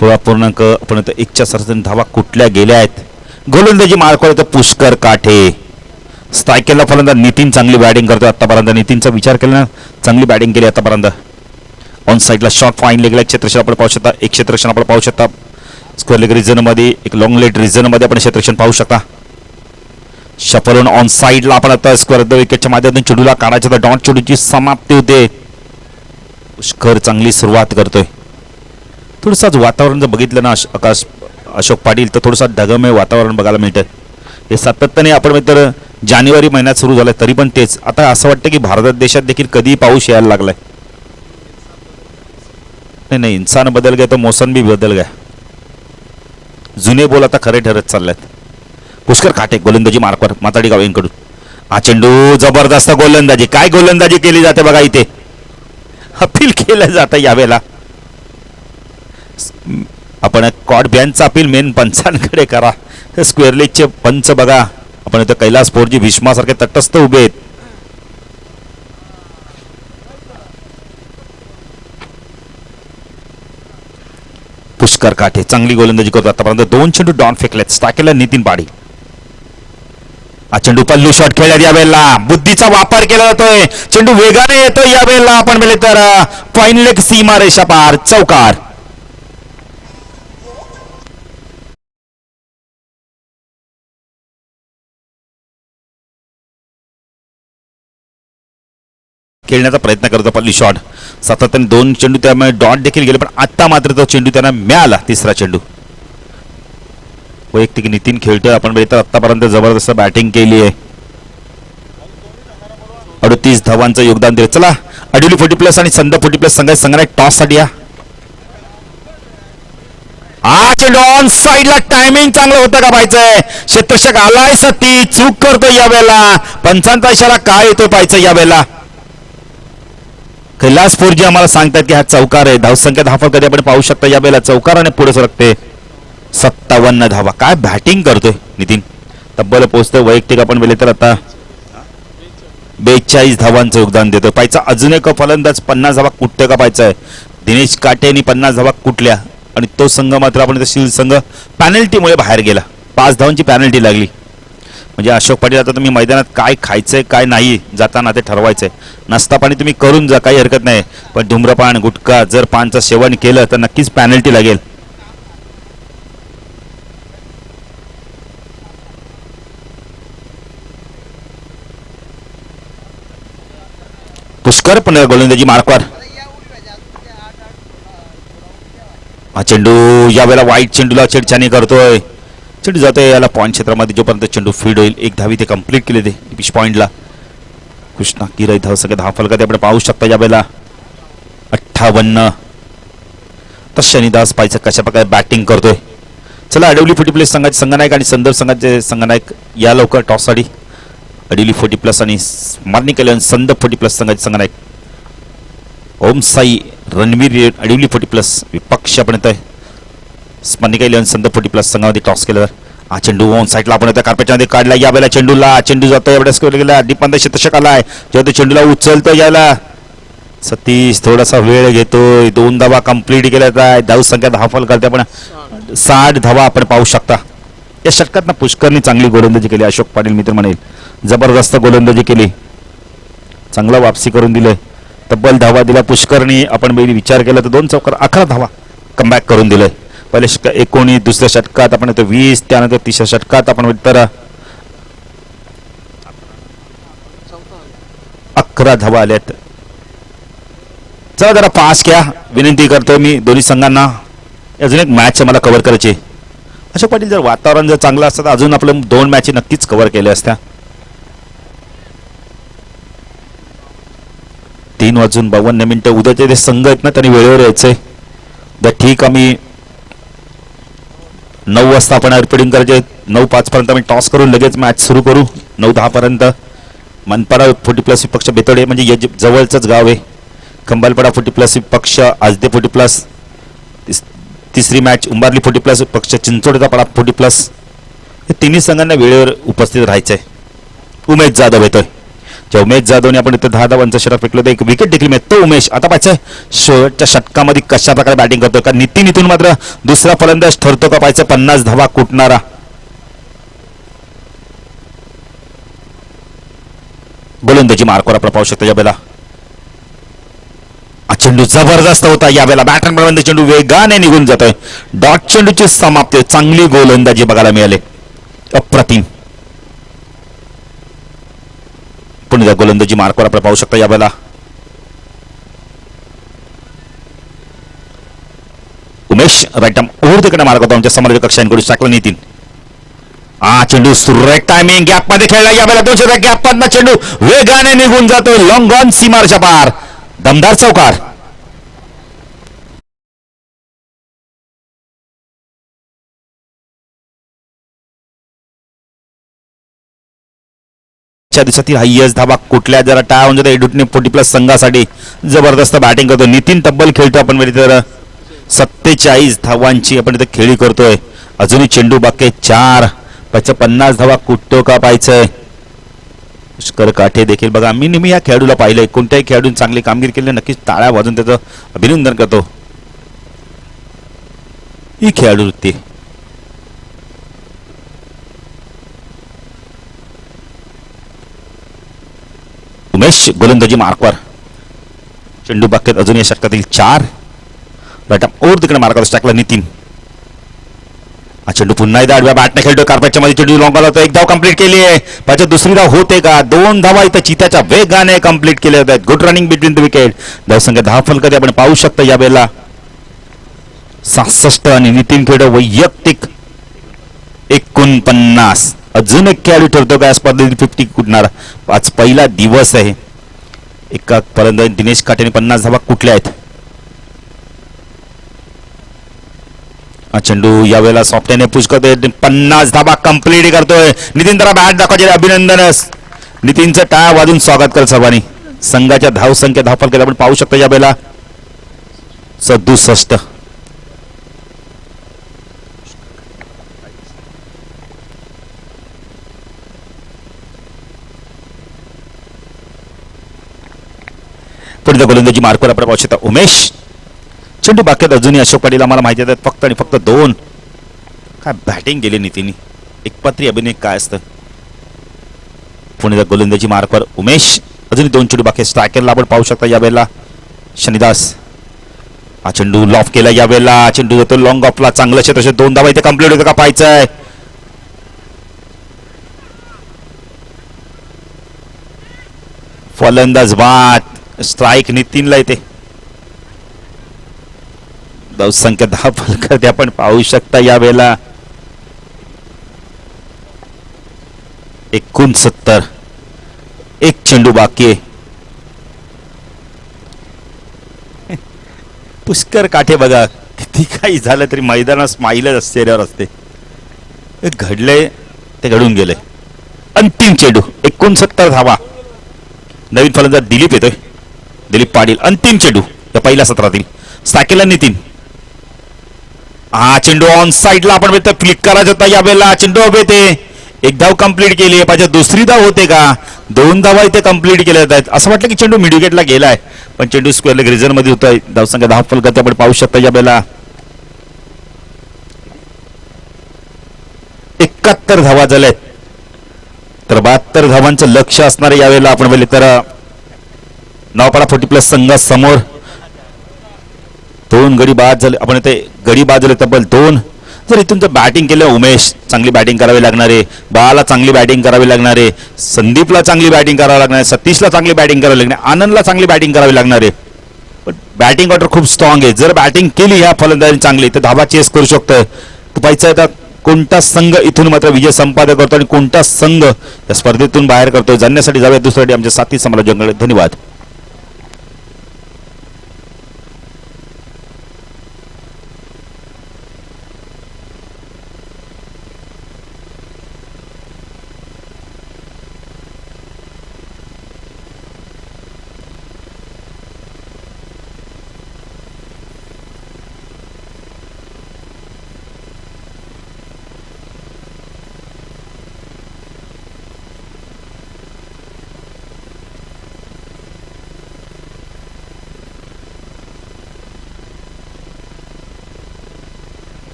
16.1च्या सरासरी धावा कुठल्या गेल्या आहेत. गोलंदाजी मार्कवर तर पुष्कर काठे. स्ट्रायकेला फलंदाज नितीन चांगली बॅटिंग करतोय आतापर्यंत. नितीनचा विचार केला ना, चांगली बॅटिंग केली आतापर्यंत. ऑन साईडला शॉर्ट फाईन लेगला एक क्षेत्रक्षण आपण पाहू शकता. एक क्षेत्रक्षण आपण पाहू शकता. स्क्वेअर लेग रिजन मध्ये, एक लॉंग लेग रिजन मध्ये आपण क्षेत्रक्षण पाहू शकता. शफलून ऑन साईडला आपण आता स्क्वेअर विकेटच्या माध्यमातून चेंडूला काढायचं तर डॉट चेंडूची समाप्ती होते. पुष्कर चांगली सुरुवात करतोय. थोडंसं वातावरण जर बघितलं ना आकाश अशोक पाटील, तर थोडंसं ढगमय वातावरण बघायला मिळतं. हे सातत्याने आपण मित्र जानेवारी महिन्यात सुरू झालंय, तरी पण तेच. आता असं वाटतं की भारत देशात देखील कधी पाऊस यायला लागलाय. नाही, इंसान बदल गया तो मौसम भी बदल गया. जुने बोल आता खरे ठरत चाललेत. पुष्कर काटे गोलंदाजी मार्कवर माताडी गावांकडून. हा चेंडू जबरदस्त गोलंदाजी. काय गोलंदाजी केली जाते बघा इथे. अपील केलं जातं यावेळेला. आपण कॉड बँचचा अपील मेन पंचांकडे करा. स्क्वेअर लेगचे पंच बघा. आपण इथं कैलास फोरजी भीष्मासारखे तटस्थ उभे आहेत. पुष्कर काठे चांगली गोलंदाजी करतो आतापर्यंत. 2 चेंडू डॉन फेकलेत. स्ट्रायकेला नितीन पाडी. हा चेंडू पल्लू शॉट खेळण्यात यावेळेला बुद्धीचा वापर केला जातोय. चेंडू वेगाने येतोय यावेळेला. आपण मिळेल तर फाईन लेग सीमा रेषा पार चौकार. खेळण्याचा प्रयत्न करतो पल्ली शॉट. सातत्याने 2 चेंडू त्यामुळे डॉट देखील गेले, पण आता मात्र तो चेंडू त्यांना मिळाला. तिसरा चेंडू वैयक्तिक नितीन खेळतोय. आपण तर आतापर्यंत जबरदस्त बॅटिंग केली आहे. 38 धावांचं योगदान दिलं. चला अडिवली 40+ आणि संद 40+ संघाने टॉस साठी या. हा चेंडू ऑन साईडला टायमिंग चांगलं होतं का पाहायचंय. क्षेत्ररक्षक आलाय सती चूक करतोय यावेळेला. पंचांचा इशारा काय येतोय पाहायचं यावेळेला. कैलास फोरजी आम्हाला सांगतात की हा चौकार आहे. धावसंख्या धावफल कधी आपण पाहू शकता यावेळेला. चौकार आणि पुढे सरकते. 57 धावा. काय बॅटिंग करतोय नितीन. तब्बल पोहोचतोय. वैयक्तिक आपण वेळे तर आता 42 धावांचं योगदान देतोय. पाहायचा अजून एक फलंदाज 50 धावा कुठते का पाहायचा. दिनेश काटेनी 50 धावा कुठल्या, आणि तो संघ मात्र आपण शील संघ पॅनल्टीमुळे बाहेर गेला. 5 धावांची पॅनल्टी लागली. म्हणजे अशोक पाटील आता तुम्ही मैदानात काय खायचंय काय नाही जाताना ते ठरवायचंय. नाश्ता पाणी तुम्ही करून जा, काही हरकत नाही, पण धूम्रपान गुटखा जर पानचं सेवन केलं तर नक्कीच पॅनल्टी लागेल. पुष्कर पण गोलंदाजी मार्कवर. हा चेंडू यावेळेला वाईट चेंडूला छेडछाणी करतोय. चेंडू जातोय याला पॉईंट क्षेत्रामध्ये. जोपर्यंत चेंडू फीड होईल 1 धावी ते कंप्लीट केले ते पिच पॉईंटला. कृष्णा किराई धाव सगळे धाव फलकात आपण पाहू शकता यावेळेला 58. तर शनिदास पाहिजे कशा प्रकारे बॅटिंग करतोय. चला अडवली 40+ संघाचे संघनायक आणि संदर्भ संघाचे संघनायक या लवकर टॉस साठी. अडवली 40+ आणि मारणी केल्यानंतर संद 40+ संघाचे संघनायक ओम साई रणवीर अडवली 40+ विपक्ष आपण येतोय. स्मरणिका इलेव्हन संद 40+ संघामध्ये टॉस केलं. हा चेंडू ऑन साईडला आपण त्या कार्पेटमध्ये काढला. यावेळेला चेंडू जातो एवढ्या गेला डीपमध्ये क्षेत्ररक्षक आलाय. जेव्हा तो चेंडूला उचलतो यायला सतीश थोडासा वेळ घेतोय. 2 धावा कंप्लीट केल्या. धाव संख्या धावफल करते आपण 60 धावा आपण पाहू शकता. या षटकात पुष्करनी चांगली गोलंदाजी केली. अशोक पाटील मित्र म्हणेल जबरदस्त गोलंदाजी केली. चांगला वापसी करून दिले. तब्बल धावा दिला पुष्करनी. आपण विचार केला तर 2 चौकार 11 धावा कमबॅक करून दिले. पहिले 19, दुसऱ्या षटकात आपण 20, त्यानंतर तिसऱ्या षटकात आपण तर 11 धावा आल्यात. चला जरा पास घ्या विनंती करतोय मी दोन्ही संघांना. अजून एक मॅच मला कव्हर करायची. अशोक पाटील जर वातावरण जर चांगलं असतं तर अजून आपलं 2 मॅच नक्कीच कव्हर केल्या असत्या. 3:52 उद्याचे जे संघ आहेत ना त्यांनी वेळेवर यायचंय. ठीक आम्ही 9 वाजता आपण रिपोर्टिंग करायचे. 9:05 पर्यंत आम्ही टॉस करून लगेच मॅच सुरू करू. 9:10 पर्यंत मनपारा 40+ विपक्ष बेतोडे म्हणजे जवळचंच गाव आहे. खंबालपाडा 40+ विपक्ष आजदे 40+. तिसरी मॅच उंबारली 40+ विपक्ष चिंचोडचा पाडा 40+. हे तिन्ही संघांना वेळेवर उपस्थित राहायचंय. उमेश जाधव येतोय. ज्या उमेश जाधवने आपण इथे 10 धावांचं षटक फेकलं होतं, एक विकेट देखील मिळतो उमेश. आता पाहायचं शेवटच्या षटकामध्ये कशा प्रकारे बॅटिंग करतो का नितीन. इथून मात्र दुसरा फलंदाज ठरतो का पाहायचं 50 धावा कुटणारा. गोलंदाजी मार्कवर आपला पाहू शकतो यावेळेला. चेंडू जबरदस्त होता यावेळेला. बॅटन बळवंत चेंडू वेगाने निघून जातोय. डॉट चेंडूची समाप्ती. चांगली गोलंदाजी बघायला मिळाली. अप्रतिम. पुन्हा गोलंदाजी मार्कवर आपण पाहू शकता यावेळेला. उमेश राईट ओव्हर तिकडे मार्क होता आमच्या समालोचक कक्षांकडून टाकला नितीन. चेंडू सुरेख टायमिंग गॅप मध्ये खेळला यावेळेला. 200 गॅप मधला चेंडू वेगाने निघून जातोय. लॉंग ऑन सीमारच्या पार. दमदार चौकार. दिवसातील हायस्ट धावा कुठल्या जरा टाळा म्हणजे एडुटने 40+ संघासाठी जबरदस्त बॅटिंग करतो. नितीन तब्बल खेळतो आपण तर 47 धावांची आपण इथे खेळी करतोय. अजूनही चेंडू बाकी 4. 50 धावा कुठतो का पाहायचंय. पुष्कर काठे देखील बघा. मी नेहमी या खेळाडूला पाहिलंय. कोणत्याही खेळाडून चांगली कामगिरी केली नक्कीच टाळ्या वाजून त्याचं अभिनंदन करतो. ही खेळाडू वृत्ती. उमेश गोलंदाजी मार्कवर. चेंडू बाक्यात अजून या षटकातील 4. ओव्हर तिकडे मार्कवर टाकला नितीन. चेंडू पुन्हा एकदा आडव्या बॅटने खेळतो. कार्पेटच्या मध्ये चेंडू लॉंग आला. एक धाव कंप्लीट केली आहे. पाहिजे दुसरी धाव होते का. 2 धावा इथं चित्याच्या वेगाने कंप्लीट केल्या होत्या. Good running between the wicket. धावसंख्या 10 फलकात आपण पाहू शकता यावेळेला 66 आणि नितीन खेळतो वैयक्तिक 49. अजून एक खेळाडू ठरतो का या स्पर्धेत 50 कुटणार. आज पहिला दिवस आहे. एका फलंदाज दिनेश काठेने 50 धावा कुठल्या आहेत. चेंडू यावेळेला सॉफ्टने पुश करतोय. 50 धावा कंप्लीट करतोय नितीन. जरा बॅट दाखवायचे अभिनंदन. नितीनचं टाळ्या वाजून स्वागत कर सर्वांनी. संघाच्या धावसंख्या धावफलकात आपण पाहू शकतो यावेळेला 67. पुढे गोलंदाजी मार्कवर आपण पाहू शकता उमेश. चेंडू बाक्यात अजूनही अशोक पाटील आम्हाला माहिती आहेत फक्त आणि फक्त 2. काय बॅटिंग केली नितीन. एकपात्री अभिनय काय असतं. पुणे गोलंदाजी मार्कवर उमेश. अजूनही 2 चेंडू बाकी. स्ट्रायकरला आपण पाहू शकता यावेळेला शनिदास. चेंडू लॉफ केला यावेळेला. चेंडू जातो लॉंग ऑफला. चांगलं क्षेत्र. 2 धावा इथे कंप्लीट होतं का पाहायचंय. फलंदाज बाद. स्ट्राईक नितीनला येते. धावसंख्या 10 फलकात आपण पाहू शकता यावेळेला 69. एक चेंडू बाकी आहे. पुष्कर काठे बघा किती काही झालं तरी मैदानात स्माईलच चेहऱ्यावर असते. घडले ते घडून गेले. अंतिम चेंडू 69 धावा. नवीन फलंदाज दिलीप येतोय. दिलीप पाटील. अंतिम चेंडू या पहिल्या सत्रातील. साकेला नितीन. चेंडू ऑन साईडला आपण क्लिक करायचा होता यावेळेला. चेंडू हवे ते. एक धाव कंप्लीट केली. पाहिजे दुसरी धाव होते का. 2 धावा इथे कंप्लीट केल्या आहेत. असं वाटलं की चेंडू मिडविकेटला गेलाय पण चेंडू स्क्वेअर लेग रिझन मध्ये होतोय. धावसंख्या 10 फलकात आपण पाहू शकता यावेळेला 71 धावा झाल्यात. तर 72 धावांचं लक्ष असणार यावेळेला आपण बघितलं तर नावपाडा 40+ संघासमोर 2 गडी बाद झाले. आपण इथे गडी बाद झाले तब्बल 2. जर इथून जर बॅटिंग केलं उमेश चांगली बॅटिंग करावी लागणार आहे. बाळाला चांगली बॅटिंग करावी लागणार आहे. संदीपला चांगली बॅटिंग करावी लागणार आहे. सतीशला चांगली बॅटिंग करावी लागणार आहे. आनंदला चांगली बॅटिंग करावी लागणार आहे. पण बॅटिंग ऑर्डर खूप स्ट्रॉंग आहे. जर बॅटिंग केली ह्या फलंदाजी चांगली तर धाबा चेस करू शकतोय. तो पाहायचं आता कोणता संघ इथून मात्र विजय संपादन करतो आणि कोणता संघ या स्पर्धेतून बाहेर करतोय. जाणण्यासाठी जाऊया दुसऱ्यासाठी आमच्या साथी समालोचकांकडे. धन्यवाद.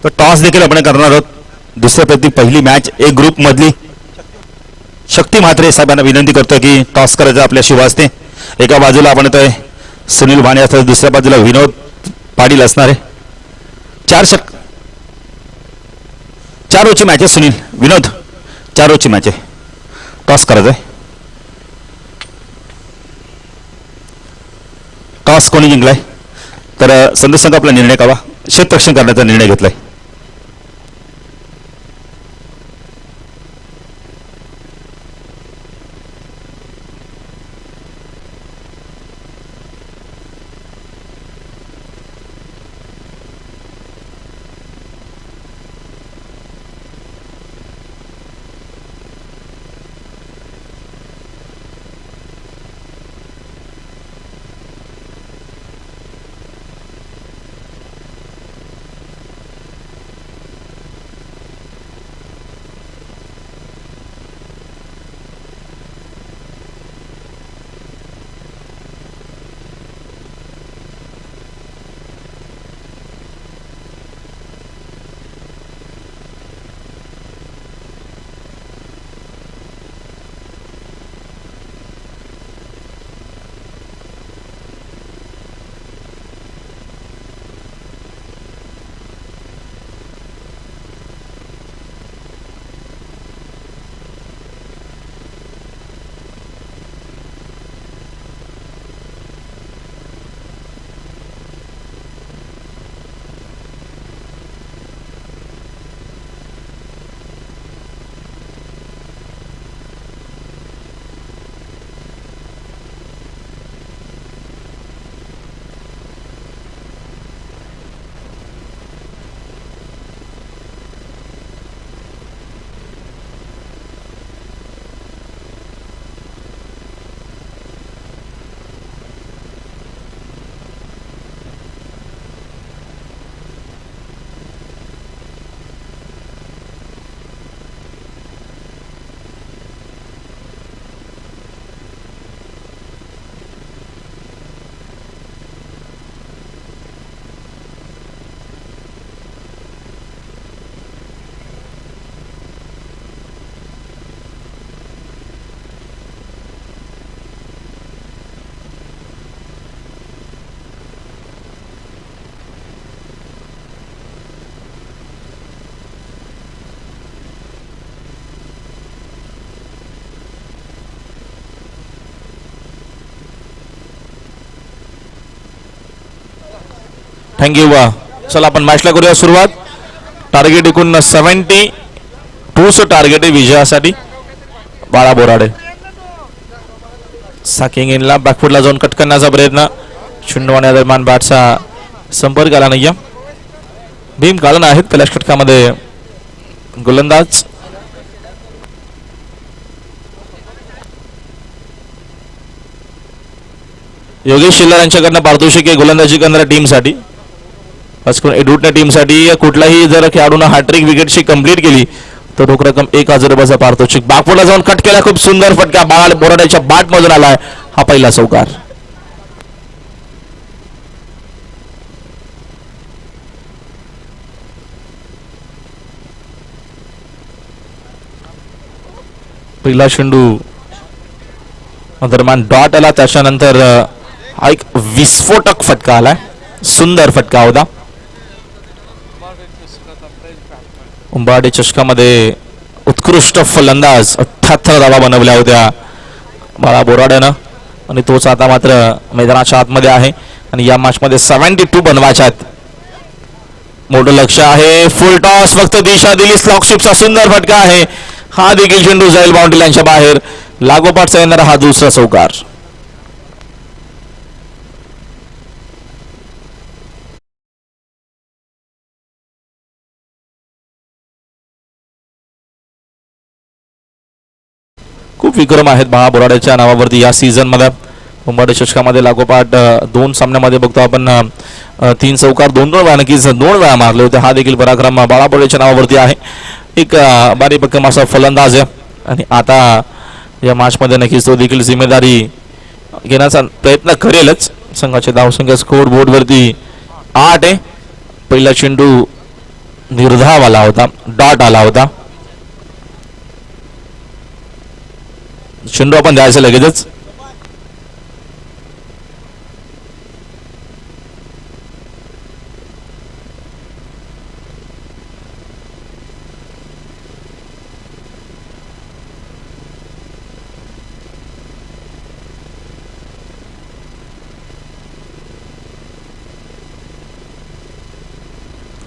तर टॉस देखील आपण करणार आहोत. दुसऱ्यापैकी पहिली मॅच एक ग्रुप मधली. शक्ती म्हात्रे साहेबांना विनंती करतो की टॉस करायचं आपल्या शिवासने. एका बाजूला आपण येतोय सुनील भाणे असतात, दुसऱ्या बाजूला विनोद पाटील असणार आहे. 4 ओव्हरची मॅच आहे. सुनील, विनोद, 4 ओव्हरची मॅच आहे. टॉस करायचं आहे. टॉस कोणी जिंकलाय तर संदेश संघ आपला निर्णय कावा क्षेत्ररक्षण करण्याचा निर्णय घेतलाय. थँक्यू. चला आपण मॅचला करूया सुरुवात. टार्गेट एकूण 72 टार्गेट आहे विजयासाठी. बाळा बोराडे साकिंग इनला बॅकफुटला जाऊन कट करण्याचा प्रयत्न. चुंडवाण्या दरम्यान बॅटचा संपर्क आला नाही. भीम कालन आहेत कैलाश षटकामध्ये गोलंदाज. योगेश शिल्लर यांच्याकडनं पारितोषिक आहे गोलंदाजी करणाऱ्या टीमसाठी. खास करून एडूटच्या टीमसाठी कुठलाही जर खेळाडूनं हॅट्रिक विकेटची कंप्लीट केली तर रोख रक्कम 1000 रुपयाचा पारितोषिक. बॅकफुटला जाऊन कट केला. खूप सुंदर फटका बाळा बोराड्याच्या बॅट मधून आलाय. हा पहिला चौकार. पहिला चेंडू दरम्यान डॉट आला. त्याच्यानंतर हा एक विस्फोटक फटका आलाय. सुंदर फटका होता. उंबाडे चषकामध्ये उत्कृष्ट फलंदाज 78 धावा बनवल्या होत्या बाळा बोराड्यानं आणि तोच आता मात्र मैदानाच्या आतमध्ये आहे आणि या मॅच मध्ये 72 बनवायच्या आहेत. मोठं लक्ष आहे. फुल टॉस फक्त दिशा दिली. स्लॉकशिपचा सुंदर फटका आहे. हा देखील चेंडू जाईल बाउंड्री लाईनच्या बाहेर. लागोपाठचा येणारा हा दुसरा चौकार. खूप विक्रम आहेत बाळा बोराड्याच्या नावावरती या सीझन मध्ये. उंबाडे चषकामध्ये लागोपाठ 2 सामन्यामध्ये बघतो आपण 3 चौकार 2 वेळा नक्कीच 2 वेळा मारले होते. हा देखील पराक्रम बाळा बोराड्याच्या नावावरती आहे. एक बारी भक्कम असा फलंदाज आहे आणि आता या मॅच मध्ये नक्कीच तो देखील जिम्मेदारी घेण्याचा प्रयत्न करेलच. संघाचे धावसंख्या स्कोर बोर्ड वरती 8 आहे. पहिला चेंडू निर्धाव आला होता, डॉट आला होता. चेंडू आपण द्यायचं लगेचच.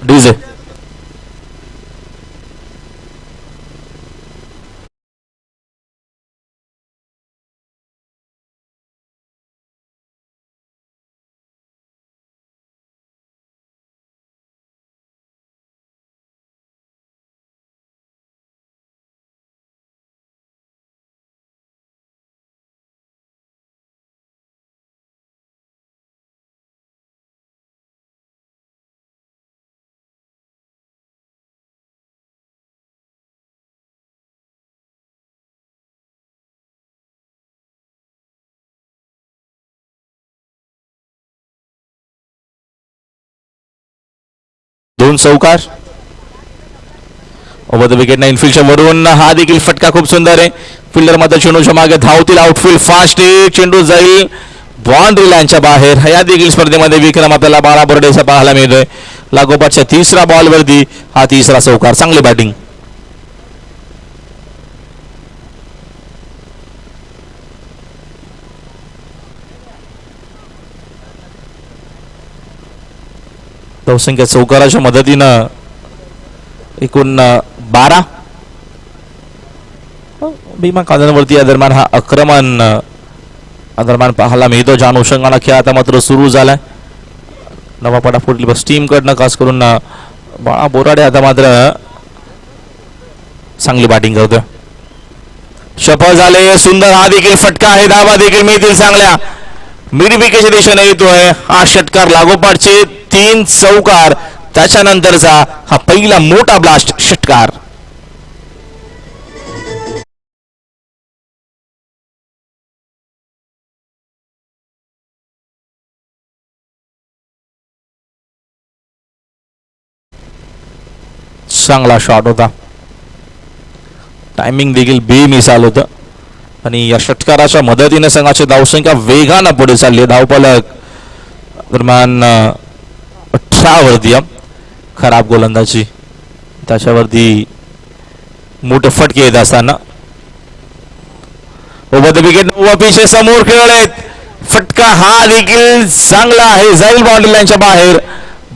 डीजे दोन चौकार. ओव्हर द विकेट नाही इनफिल्डच्या वरून हा देखील फटका खूप सुंदर आहे. फिल्डर मध्ये चेंडूच्या मागे धावतील. आउटफील्ड फास्ट चेंडू जाईल बाउंड्री लाईनच्या बाहेर. या देखील स्पर्धेमध्ये विक्रम आपल्याला 12 बोर्डेचा पाहायला मिळतोय. लागोपाठच्या तिसरा बॉल वरती हा तिसरा चौकार. चांगली बॅटिंग. धावसंख्या चौकाराच्या मदतीनं एकूण 12. भीमा कांदनवरती या दरम्यान हा आक्रमण दरम्यान पाहायला मिळतो. ज्या अनुषंगाने खेळ आता मात्र सुरू झालाय. नवापाडा फुटली बस टीम कडनं खास करून बाळा बोराडे आता मात्र चांगली बॅटिंग करतोय. सफल झाले. सुंदर हा देखील फटका आहे. धावा देखील मिळतील चांगल्या. मिरविकेच्या दिशेने येतोय हा षटकार. लागोपाठचे 3 चौकार. त्याच्यानंतरचा हा पहिला मोठा ब्लास्ट षटकार. चांगला शॉट होता. टायमिंग देखील बेमिसाल होतं आणि या षटकाराच्या मदतीने संघाची धावसंख्या वेगानं पुढे चालली. धावफलक दरम्यान 18 वरती. खराब गोलंदाजी त्याच्यावरती मोठे फटके येत असताना ओव्हर द विकेट पिछे समोर खेळलेत. फटका हा देखील चांगला आहे. जाईल बाउंड्री लाईनच्या बाहेर.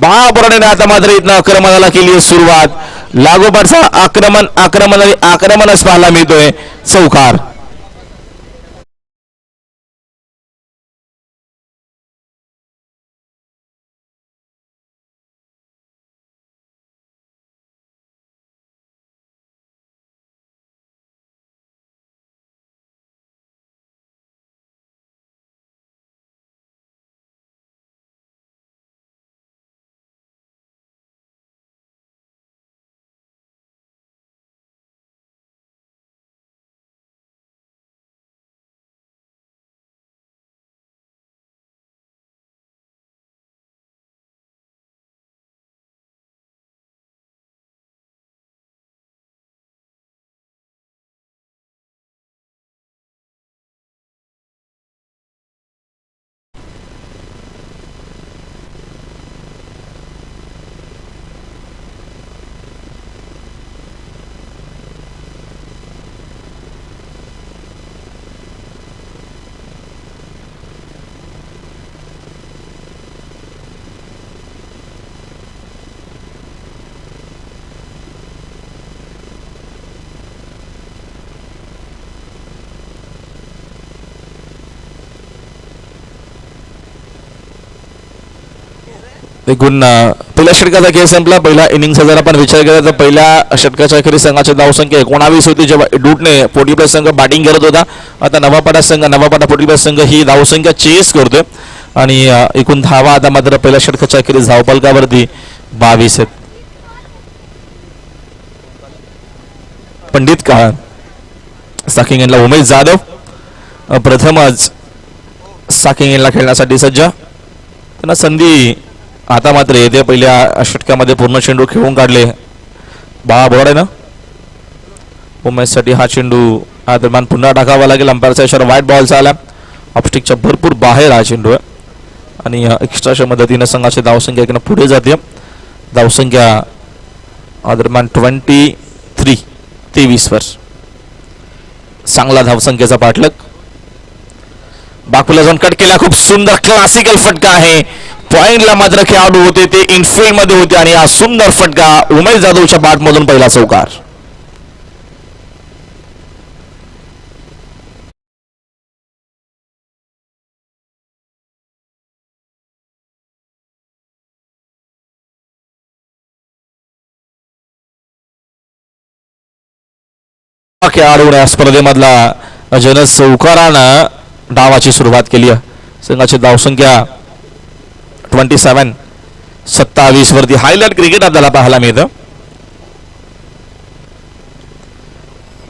बाबराने आता मात्र इथनं आक्रमणाला केली सुरुवात. लागोपाठचा आक्रमणच पाहायला मिळतोय. चौकार. एकूण पहिल्या षटकाचा खेळ संपला. पहिला इनिंगचा जर आपण विचार केला तर पहिल्या षटकाच्या अखेरीस संघाची धावसंख्या 19 होती जेव्हा डूटने पोर्टी संघ बॅटिंग करत होता. आता नवापाडा पोर्टी संघ ही धावसंख्या चेस करतोय आणि एकूण धावा आता मात्र पहिल्या षटकाच्या अखेरीस धावफलकावरती 22 आहेत. पंडित का साकिंग इनला उमेश जाधव प्रथमच साकिंग इनला खेळण्यासाठी सज्ज. त्यांना संधी आता मात्र येते पहिल्या षटकामध्ये पूर्ण चेंडू खेळून काढले बाळा बोराडेनं. उमेशसाठी हा चेंडू या दरम्यान पुन्हा टाकावा लागेल. अंपायरचा इशारा व्हाईट बॉलचा आला. ऑफस्टिकच्या भरपूर बाहेर हा चेंडू आहे आणि एक्स्ट्राच्या मदतीनं संघाची धावसंख्या एकनं पुढे जाते. धावसंख्या दरम्यान 23 वर. चांगला धावसंख्येचा पाठलाग. बाकूला जाऊन कट केला. खूप सुंदर क्लासिकल फटका आहे. पॉइंटला मात्र खेळाडू होते ते इनफिल्ड मध्ये होते आणि हा सुंदर फटका उमेश जाधवच्या बॅटमधून पहिला चौकार. खेळाडू या स्पर्धेमधला जनस चौकारानं डावाची सुरुवात केली आहे. संघाची धावसंख्या 27 वरती. हायलाइट क्रिकेट आपल्याला पाहायला मिळतं.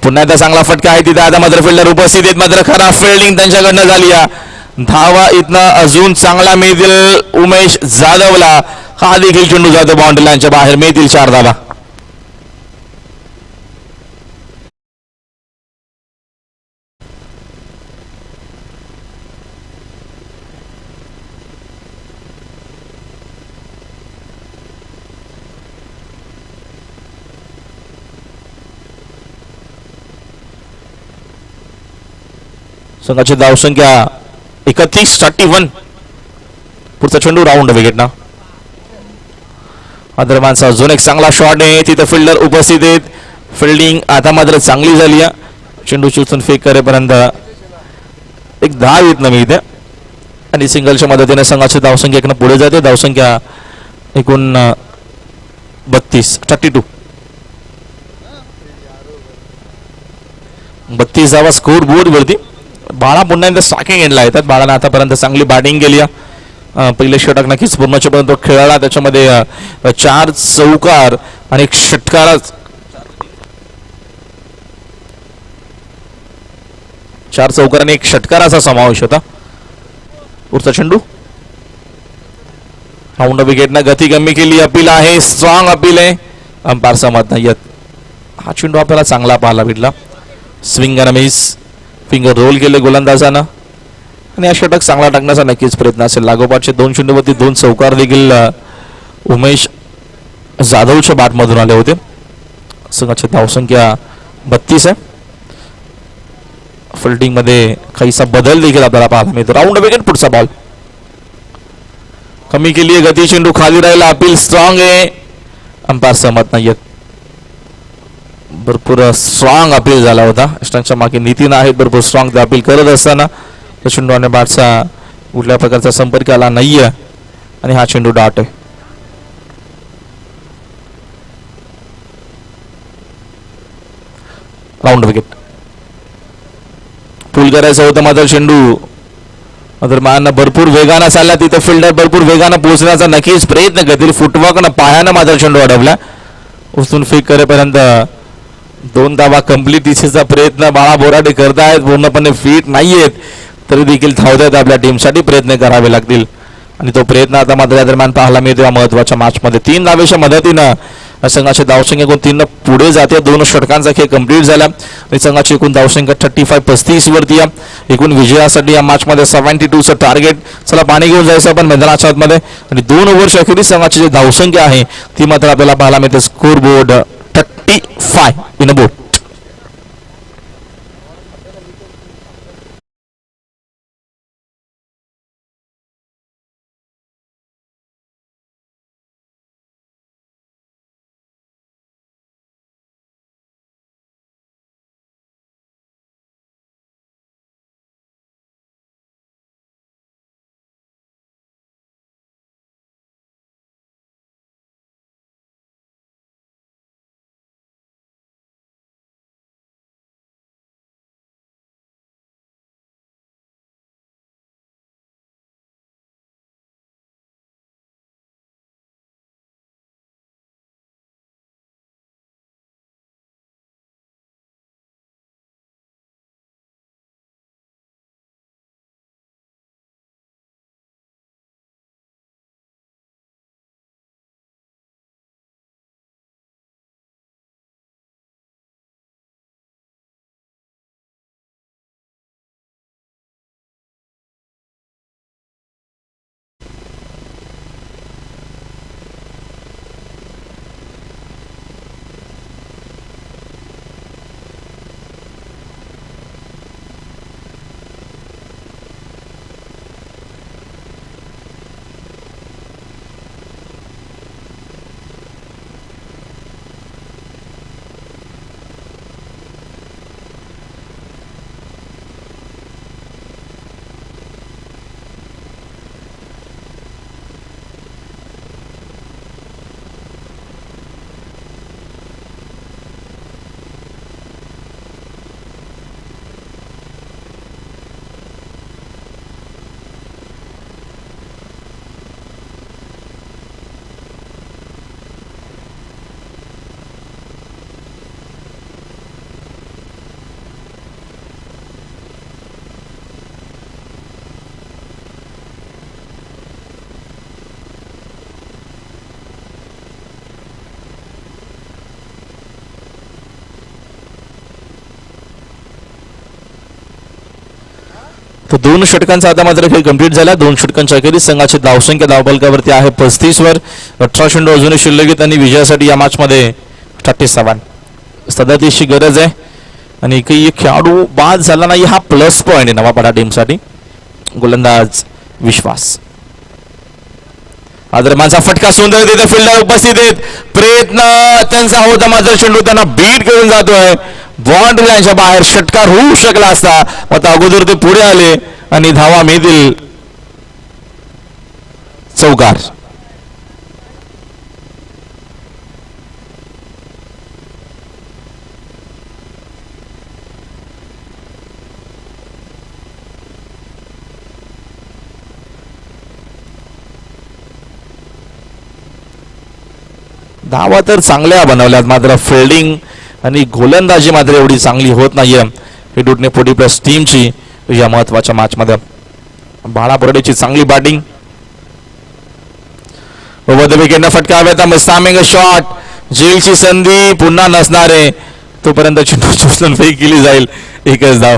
पुन्हा एकदा चांगला फटका आहे तिथे. आता मात्र फिल्डर उपस्थित आहेत. मात्र खराब फिल्डिंग त्यांच्याकडनं झाली आहे. धावा इथनं अजून चांगला मिळतील उमेश जाधवला. हा देखील चेंडू जातो बाउंड्री लाईनच्या बाहेर. मिळतील 4 धावा. संघाची धावसंख्या 31. पुढचा चेंडू राऊंड विकेट ना. आदरमानचा अजून एक चांगला शॉट आहे. तिथे फिल्डर उपस्थित आहेत. फिल्डिंग आता मात्र चांगली झाली आहे. चेंडू चिचून फेक करेपर्यंत एक धाव येत नाही इथे आणि सिंगलच्या मदतीने संघाची धावसंख्या एकनं पुढे जाते. धावसंख्या एकूण 32 धावा स्कोर बोर्ड वरती. बाळा पुन्हा एकदा स्ट्रायकिंग एंडला येतात. बाळानं आतापर्यंत चांगली बॅटिंग केली आहे. पहिले षटक नक्कीच पूर्णच्या पर्यंत खेळला. त्याच्यामध्ये 4 चौकार आणि 1 षटकार. 4 चौकार आणि 1 षटकाराचा समावेश होता. पुढचा चेंडू राऊंड विकेटनं गती कमी केली. अपील आहे. स्ट्रॉंग अपील आहे. अंपायर सहमत नाही येत. हा चेंडू आपल्याला चांगला पाहायला भेटला. स्विंग आणि मिस. फिंगर रोल केले गोलंदाजानं आणि हा षटक चांगला टाकण्याचा नक्कीच प्रयत्न असेल. लागोपाठचे 2 चेंडूवरती 2 चौकार देखील उमेश जाधवच्या बॅटमधून आले होते. संघाची धावसंख्या 32 आहे. फिल्डिंग मध्ये काहीसा बदल देखील आपल्याला पाहायला मिळतो. Round wicket. पुढचा बॉल कमी केली आहे गती. चेंडू खाली राहिला. अपील स्ट्रॉंग आहे. अंपायर सहमत नाही आहेत. भरपूर स्ट्रॉंग अपील झाला होता. इष्टांच्या मागे नितीन आहेत भरपूर स्ट्रॉंग ते अपील करत असताना चेंडू आणि बॅटचा कुठल्या प्रकारचा संपर्क आला नाहीये आणि हा चेंडू डाट आहे. Round wicket. पूल करायचं होतं मात्र चेंडू मान भरपूर वेगानं चालला. तिथे फिल्डर भरपूर वेगानं पोहोचण्याचा नक्कीच प्रयत्न करतील. फुटवर्क पायानं मात्र चेंडू अडवला. उचलून फेक करेपर्यंत 2 धावा कंप्लीट दिसेचा प्रयत्न बाळा बोराडे करतायत. पूर्णपणे फिट नाहीयेत तरी देखील धावतात. आपल्या टीमसाठी प्रयत्न करावे लागतील आणि तो प्रयत्न आता मात्र या दरम्यान पाहायला मिळतो. या महत्वाच्या मॅचमध्ये 3 धावेच्या मदतीनं संघाची धावसंख्या एकूण 3 पुढे जाते. 2 षटकांचा खेळ कंप्लीट झाला आणि संघाची एकूण धावसंख्या 35 वरती आहे. एकूण विजयासाठी या मॅचमध्ये 72चं टार्गेट. चला पाणी घेऊन जायचं आपण मैदानाच्या आतमध्ये आणि 2 ओव्हरच्या अखेरीस संघाची जी धावसंख्या आहे ती मात्र आपल्याला पाहायला मिळते. स्कोर बोर्ड 35 इन अ बोट. तो 2 षटकांचा आता मात्र खेळ कंप्लीट झाला. 2 षटकांच्या अखेरीस संघाची धावसंख्या धावफलकावरती आहे 35 वर. 18 चेंडू अजूनही शिल्लक आहेत आणि विजयासाठी या मॅच मध्ये 37 सदतीसची गरज आहे आणि काही खेळाडू बाद झाला नाही हा प्लस पॉइंट आहे नवापाडा टीमसाठी. गोलंदाज विश्वास आदरमानचा फटका सुंदर तिथे फिल्डर उपस्थित आहेत. प्रयत्न त्यांचा होता मात्र चेंडू त्यांना बीट करून जातोय. बाउंड्री लाईनच्या बाहेर षटकार होऊ शकला असता. आता अगोदर ते पुढे आले आणि धावा मिळतील चौकार. धावा तर चांगल्या बनवल्यात मात्र फिल्डिंग आणि गोलंदाजी मात्र एवढी चांगली होत नाहीये हेडूटने 40+ टीमची या महत्वाच्या मॅच मध्ये. बाळा बोराडेची चांगली बॅटिंग. ओव्हर द विकेटनं फटका हव्याचा मिसामिंग शॉट. झेलची संधी पुन्हा नसणारे तोपर्यंत चेंडू चुसलून फेक केली जाईल. एकच धाव.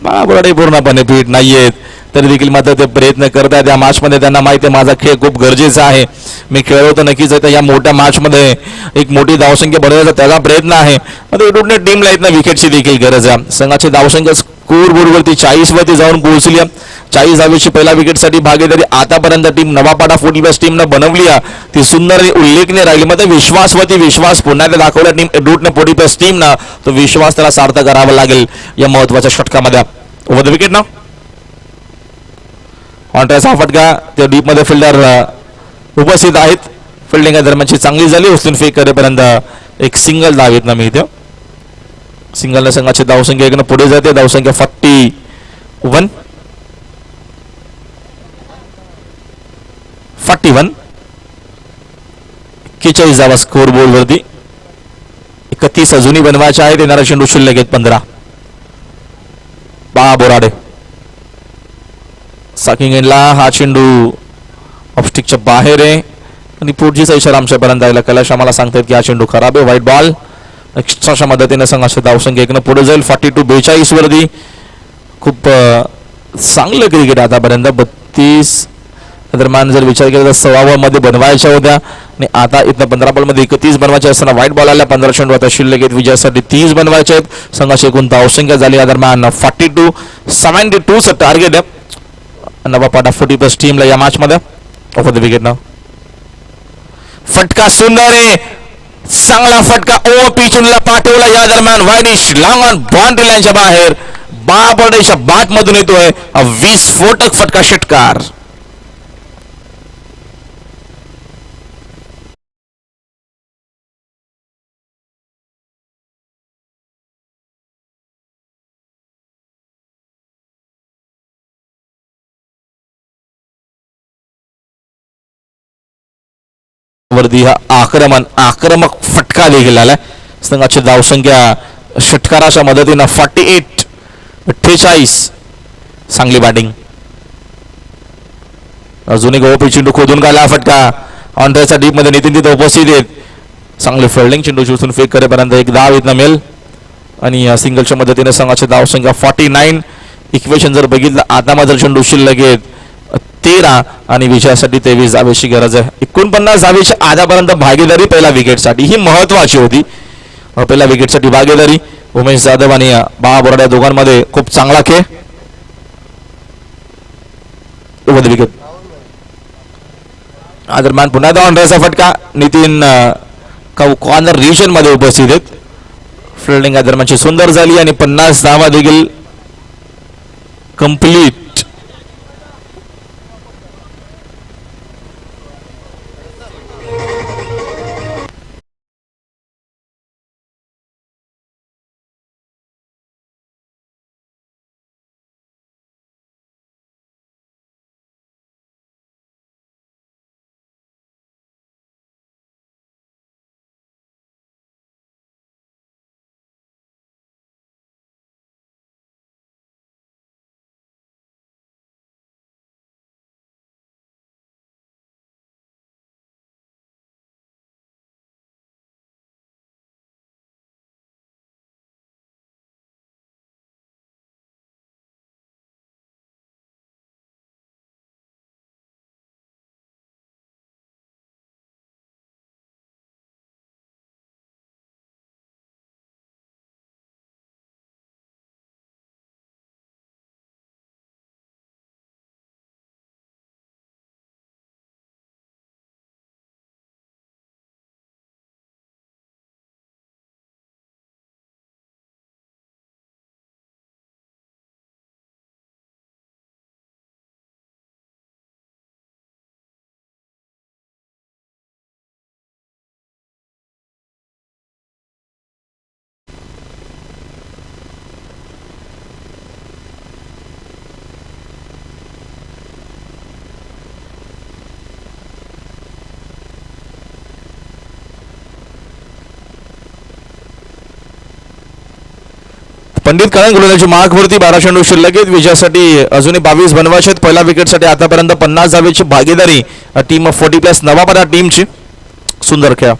बाळा बोराडे पूर्णपणे फिट नाहीयेत तरी देखील मात्र ते प्रयत्न करतात. या मॅच मध्ये त्यांना माहिती आहे माझा खेळ खूप गरजेचा आहे. मी खेळलो तर नक्कीच आहे. या मोठ्या मॅच मध्ये एक मोठी धावसंख्या बनवण्याचा त्याचा प्रयत्न आहे. आता टीमला इथं विकेटची देखील गरज आहे. संघाची धावसंख्या स्कोर बोर्डवरती 40 वरती जाऊन पोहोचली आहे. 40 धावेची पहिल्या विकेटसाठी भागीदारी आतापर्यंत टीम नवापाडा 40+ टीमनं बनवली आहे. ती सुंदर आणि उल्लेखनीय राहिली. मध्ये विश्वास पुन्हा एकदा दाखवला टीम एडूटने 40+ टीमनं. तो विश्वास त्याला सार्थ करावा लागेल या महत्वाच्या षटकामध्ये. ओव्हर द विकेट ना ऑनट्रायचा फटका त्या डीप मध्ये फिल्डर उपस्थित आहेत. फिल्डिंग दरम्यानची चांगली झाली. उचलून फेक करेपर्यंत एक सिंगल धाव येत ना मिळते. सिंगलने संघाची धावसंख्या एकनं पुढे जाते. धावसंख्या 41 41 धावा स्कोर बोर्ड वरती. 31 अजूनही बनवायचे आहेत. येणारा चेंडू शिल्लक आहेत 15. बाळा बोराडे साकिंग एंडला हा चेंडू ऑफस्टिकच्या बाहेर आहे आणि पुढचीचा इशारा आमच्यापर्यंत आला. कैलाश आम्हाला सांगतात की हा चेंडू खराब आहे. White ball. एक्स्ट्राच्या मदतीने संघाची धावसंख्या एकनं पुढे जाईल 42 वरती. खूप चांगलं क्रिकेट आतापर्यंत. 32 दरम्यान जर विचार केला तर 16 मध्ये बनवायच्या होत्या आणि आता इथं 15 बॉलमध्ये 31 बनवायचे असताना व्हाईट बॉल आल्या. 15 चेंडू आता शिल्लक आहेत. विजयासाठी 30 बनवायचे आहेत. संघाची एकूण धावसंख्या झाली या दरम्यान 72 टार्गेट आहे नवापाडा 40+ टीमला या मॅच मध्ये. ओव्हर द विकेट ना फटका सुंदर आहे. चांगला फटका ओव्हर पिचूनला पाठवला. या दरम्यान वायडिश लॉंग ऑन बाउंड्री लाईनच्या बाहेर बाबडेच्या बॅट मधून येतोय विस्फोटक फटका षटकार. वरती हा आक्रमक फटका देखील आलाय. संघाची धावसंख्या षटकाराच्या मदतीनं 48 चांगली बॅटिंग. अजून एक ओपी चेंडू खोदून काढला फटका. ऑनट्रायचा डीप मध्ये नितीन तिथे उपस्थित आहेत. चांगले फिल्डिंग. चेंडू चुसून फेक करेपर्यंत एक धाव इथनं मिळेल आणि या सिंगलच्या मदतीने संघाची धावसंख्या 49. इक्वेशन जर बघितलं आता मात्र चेंडू शिल्लक आहेत 13 आणि विजयासाठी 23 धावेची गरज आहे. 49 धावेची आतापर्यंत भागीदारी पहिल्या विकेटसाठी ही महत्वाची होती. पहिल्या विकेटसाठी भागीदारी उमेश जाधव आणि बाळा बोराडे दोघांमध्ये खूप चांगला खेळ. विकेट दरम्यान पुन्हा ऑनड्रायचा फटका. नितीन कॉर्नर रिजन मध्ये उपस्थित आहेत. फिल्डिंग दरम्यानची सुंदर झाली आणि 50 धावा देखील कंप्लीट. पंडित करण गोलंदाजी मार्कवरती 12 चेंडू शिल्लक आहेत. विजयासाठी अजूनही 22 बनवायचे आहेत. पहिल्या विकेटसाठी आतापर्यंत 50 धावेची भागीदारी टीम ऑफ 40+ नवाबारा टीमची. सुंदर खेळ.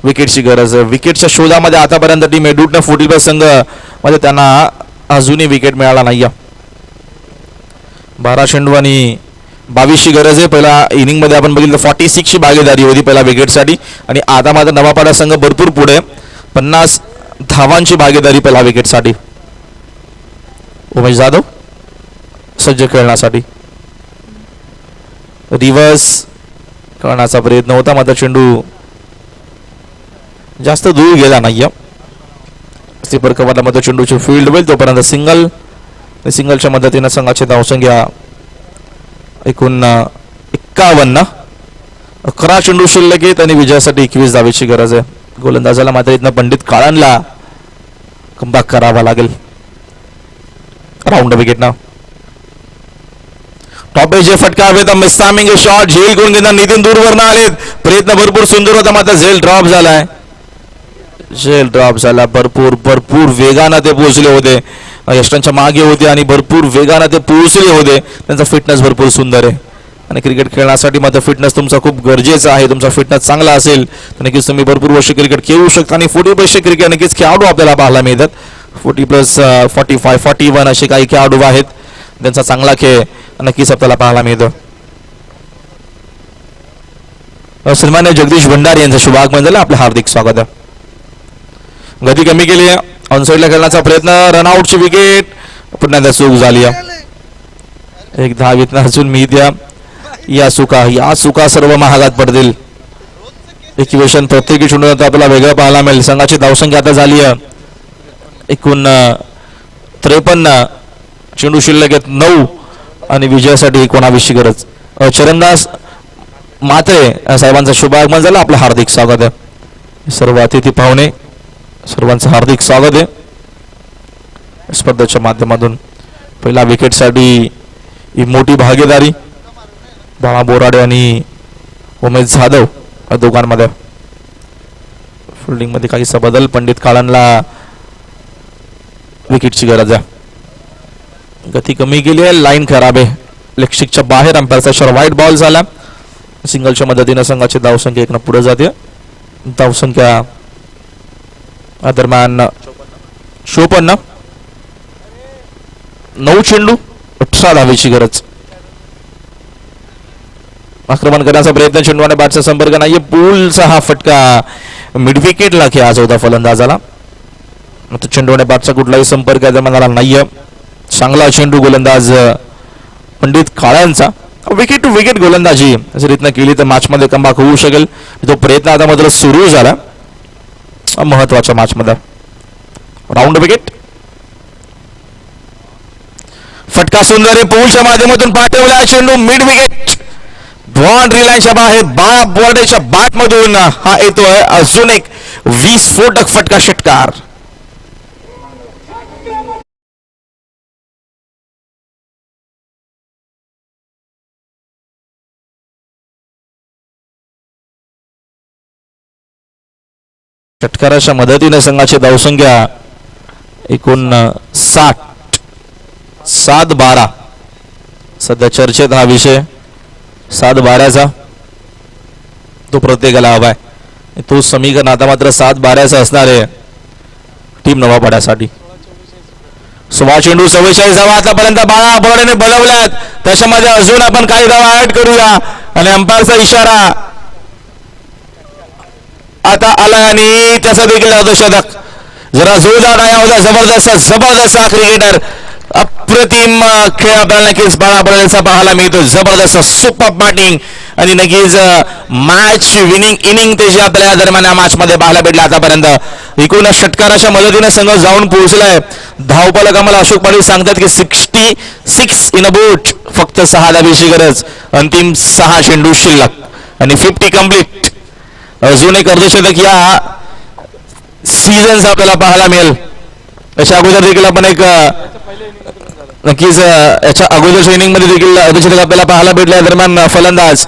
विकेटची गरज आहे. विकेटच्या शोधामध्ये आतापर्यंत टीम एडूटनं 40+ संघ मध्ये त्यांना अजूनही विकेट मिळाला नाही. 12 चेंडू आणि 22ची गरज आहे. पहिल्या इनिंगमध्ये आपण बघितलं 46ची भागीदारी होती पहिल्या विकेटसाठी आणि आता मात्र नवापाडा संघ भरपूर पुढे 50 धावांची भागीदारी पहिल्या विकेटसाठी. उमेश जाधव सज्ज खेळण्यासाठी. रिव्हर्स करण्याचा प्रयत्न होता मात्र चेंडू जास्त दूर गेला नाहीये. स्लीपर कव्हरला मात्र चेंडूची फील्ड होईल तोपर्यंत सिंगल. सिंगलच्या मदतीने संघाची धावसंख्या एकूण 51. 11 चेंडू शिल्लक आहेत आणि विजयासाठी 21 धावेची गरज आहे. गोलंदाजाला मात्र इथनं पंडित काळनला कमबॅक करावा लागेल. राऊंड विकेट ना टॉप एज फटका हवेत. मिस्टामिंग शॉट झेल करून घेणार नितीन दूरवरनं आलेत. प्रयत्न भरपूर सुंदर होता मात्र झेल ड्रॉप झालाय. झेल ड्रॉप झाला. भरपूर वेगानं ते पोहोचले होते. यष्टांच्या मागे होते आणि भरपूर वेगानं ते पोहोचले होते. त्यांचा फिटनेस भरपूर सुंदर आहे आणि क्रिकेट खेळण्यासाठी मात्र फिटनेस तुमचा खूप गरजेचा आहे. तुमचा फिटनेस चांगला असेल तर नक्कीच तुम्ही भरपूर वर्ष क्रिकेट खेळू शकता आणि 40+ क्रिकेट नक्कीच खेळाडू आपल्याला पाहायला मिळतात. 40+, 45, 41 असे काही खेळाडू आहेत. त्यांचा चांगला खेळ नक्कीच आपल्याला पाहायला मिळतो. सन्मान्य जगदीश भंडारी यांचं शुभागमन झालं. आपलं हार्दिक स्वागत आहे. गती कमी केली आहे. ऑनसाईडला खेळण्याचा प्रयत्न. रनआउटची विकेट. पुन्हा एकदा चूक झाली आहे. एक धाव अजून मी द्या. या चुका सर्व महागात पडतील. इक्वेशन प्रत्येकी चेंडू आपल्याला वेगळं पाहायला मिळेल. संघाची धावसंख्या आता झाली आहे एकूण 53. चेंडू शिल्लक आहेत 9 आणि विजयासाठी 19ची गरज. चरणदास मात्रे साहेबांचं शुभागमन झालं. आपलं हार्दिक स्वागत आहे. सर्व अतिथी पाहुणे सर्वांचं हार्दिक स्वागत आहे. स्पर्धेच्या माध्यमातून पहिल्या विकेटसाठी ही मोठी भागीदारी बाळा बोराडे आणि उमेश जाधव या दोघांमध्ये. फिल्डिंग मध्ये काहीसा बदल. पंडित काळनला विकेटची गरज आहे. गती कमी केली आहे. लाईन खराब आहे. लेगस्टिकच्या बाहेर अंपायरचा इशारा. व्हाईट बॉल झाला. सिंगलच्या मदतीने संघाची धावसंख्या 1 पुढे जाते. धावसंख्या दरम्यान 54. 9 चेंडू 18 धावेची गरज. आक्रमण करण्याचा प्रयत्न. चेंडूने बॅटचा संपर्क नाहीये. पूलचा हा फटका मिड विकेटला खेळायचा होता फलंदाजाला. चेंडूने बॅटचा कुठलाही संपर्क दरम्यान नाहीये. चांगला चेंडू गोलंदाज पंडित काळ्यांचा. विकेट टू विकेट गोलंदाजी जर इथनं केली तर मॅच मध्ये कमबॅक होऊ शकेल. तो प्रयत्न आता मात्र सुरू झाला महत्वाच्या मॅच मध्ये. Round wicket. फटका सुंदर आहे. पोलच्या माध्यमातून पाठवला चेंडू मिड विकेट. बाउंड्री लाईनच्या बाहेर बाळा बोर्डेच्या बॅट मधून हा येतोय अजून एक 20 फटका षटकार. षटकाराच्या मदतीने संघाची धावसंख्या एकूण 7-12. सध्या चर्चेत हा विषय 7-12चा. तो प्रत्येकाला हवाय. तो समीकरण आता मात्र 7-12चा असणार आहे टीम नवापाड्यासाठी. 16 चेंडू 44 धावा आतापर्यंत बाळा बोर्डेने बनवल्यात. त्याच्यामध्ये अजून आपण काही धावा ऍड करूया आणि अंपायरचा इशारा आता आला आणि त्याचा देखील अर्धशतक. जरा जोरदार आया होता. जबरदस्त हा क्रिकेटर. अप्रतिम खेळ आपल्याला नक्कीच बाळा बोर्डेचा पाहायला मिळतो. जबरदस्त सुपर बॅटिंग आणि नक्कीच मॅच विनिंग इनिंग त्याची आपल्याला दरम्यान या मॅच मध्ये पाहायला भेटला. आतापर्यंत एकूण षटकाराच्या मदतीने संघ जाऊन पोहोचलाय. धावपालक आम्हाला अशोक पाटील सांगतात की 66 इन अ बोट. फक्त 6 धावेची गरज. अंतिम 6 चेंडू शिल्लक आणि 50 कंप्लीट. अजून एक अर्धशतक या सीझन आपल्याला पाहायला मिळेल. याच्या अगोदर देखील आपण एक नक्कीच याच्या अगोदरच्या इनिंग मध्ये देखील अर्धशतक आपल्याला पाहायला भेटल्या. दरम्यान फलंदाज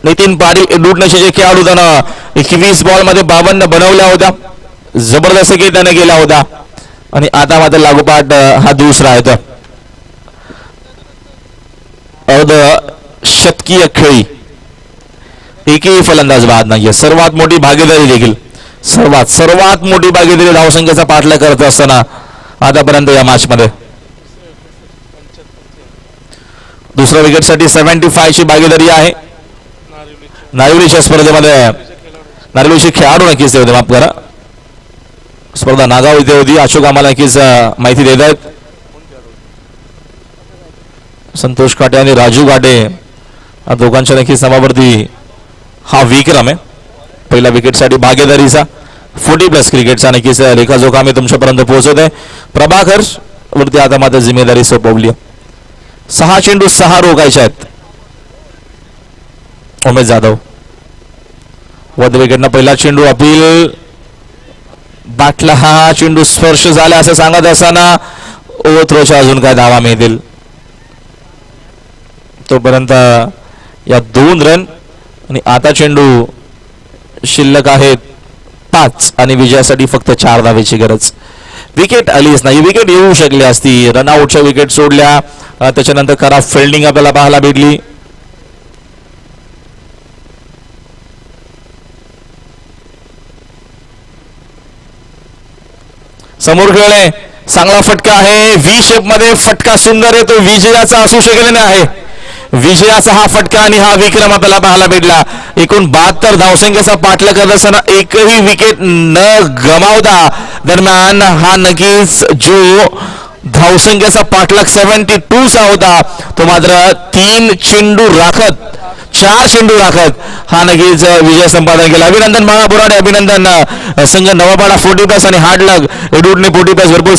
नितीन पाटील डूटनशी जे खेळाडू त्यानं 21 बॉल मध्ये 52 बनवल्या होत्या. जबरदस्त खेळ त्याने केला होता. आणि आता मात्र लागोपाठ हा दुसरा आहे तो अर्ध शतकीय खेळी. एकही फलंदाज बाद नाहीये. सर्वात मोठी भागीदारी देखील सर्वात मोठी भागीदारी धावसंख्येचा पाठलाग करत असताना आतापर्यंत या मॅच मध्ये दुसऱ्या विकेटसाठी 75 ची भागीदारी आहे. नारिवलीच्या स्पर्धेमध्ये नारिवलीचे खेळाडू नक्कीच होते. माफ करा, स्पर्धा नागाव इथे होती. अशोक आम्हाला नक्कीच माहिती देत आहेत. संतोष काटे आणि राजू काटे या दोघांच्या नक्कीच नावावरती हा विक्रम आहे. पहिल्या विकेटसाठी भागीदारीचा 40+ क्रिकेटचा नक्कीच लेखाजोखा आम्ही तुमच्यापर्यंत पोहोचवत आहे. प्रभाकर वरती आता मात्र जिम्मेदारी सोपवली. 6 चेंडू 6 रोखायचे आहेत. उमेश जाधव वध विकेटनं पहिला चेंडू अपील बाटला. हा चेंडू स्पर्श झाला असं सांगत असताना ओव्हरथ्रोच्या अजून काय धावा मिळतील तोपर्यंत या 2 रन आणि आता चेंडू शिल्लक आहेत 5 आणि विजयासाठी फक्त 4 धावेची गरज. विकेट आलीच नाही. विकेट येऊ शकली असती. रनआउटच्या विकेट सोडल्या. त्याच्यानंतर खराब फिल्डिंग आपल्याला पाहायला भेटली. समोर खेळले चांगला फटका आहे. व्ही शेप मध्ये फटका सुंदर आहे. तो विजयाचा असू शकले नाही आहे. विजयाचा हा फटका आणि हा विक्रम आपल्याला पाहायला भेटला. एकूण 72 धावसंख्येचा पाठलाग करत असताना एकही विकेट न गमावता दरम्यान हा नक्कीच जो धावसंख्येचा पाठलाग 72 चा होता तो मात्र 3 चेंडू राखत 4 चेंडू राखत हा नक्कीच विजय संपादन केला. अभिनंदन बाळा बोराडे. अभिनंदन संघ नवापाडा 40+ आणि हार्डलक एडूडने 40+ भरपूर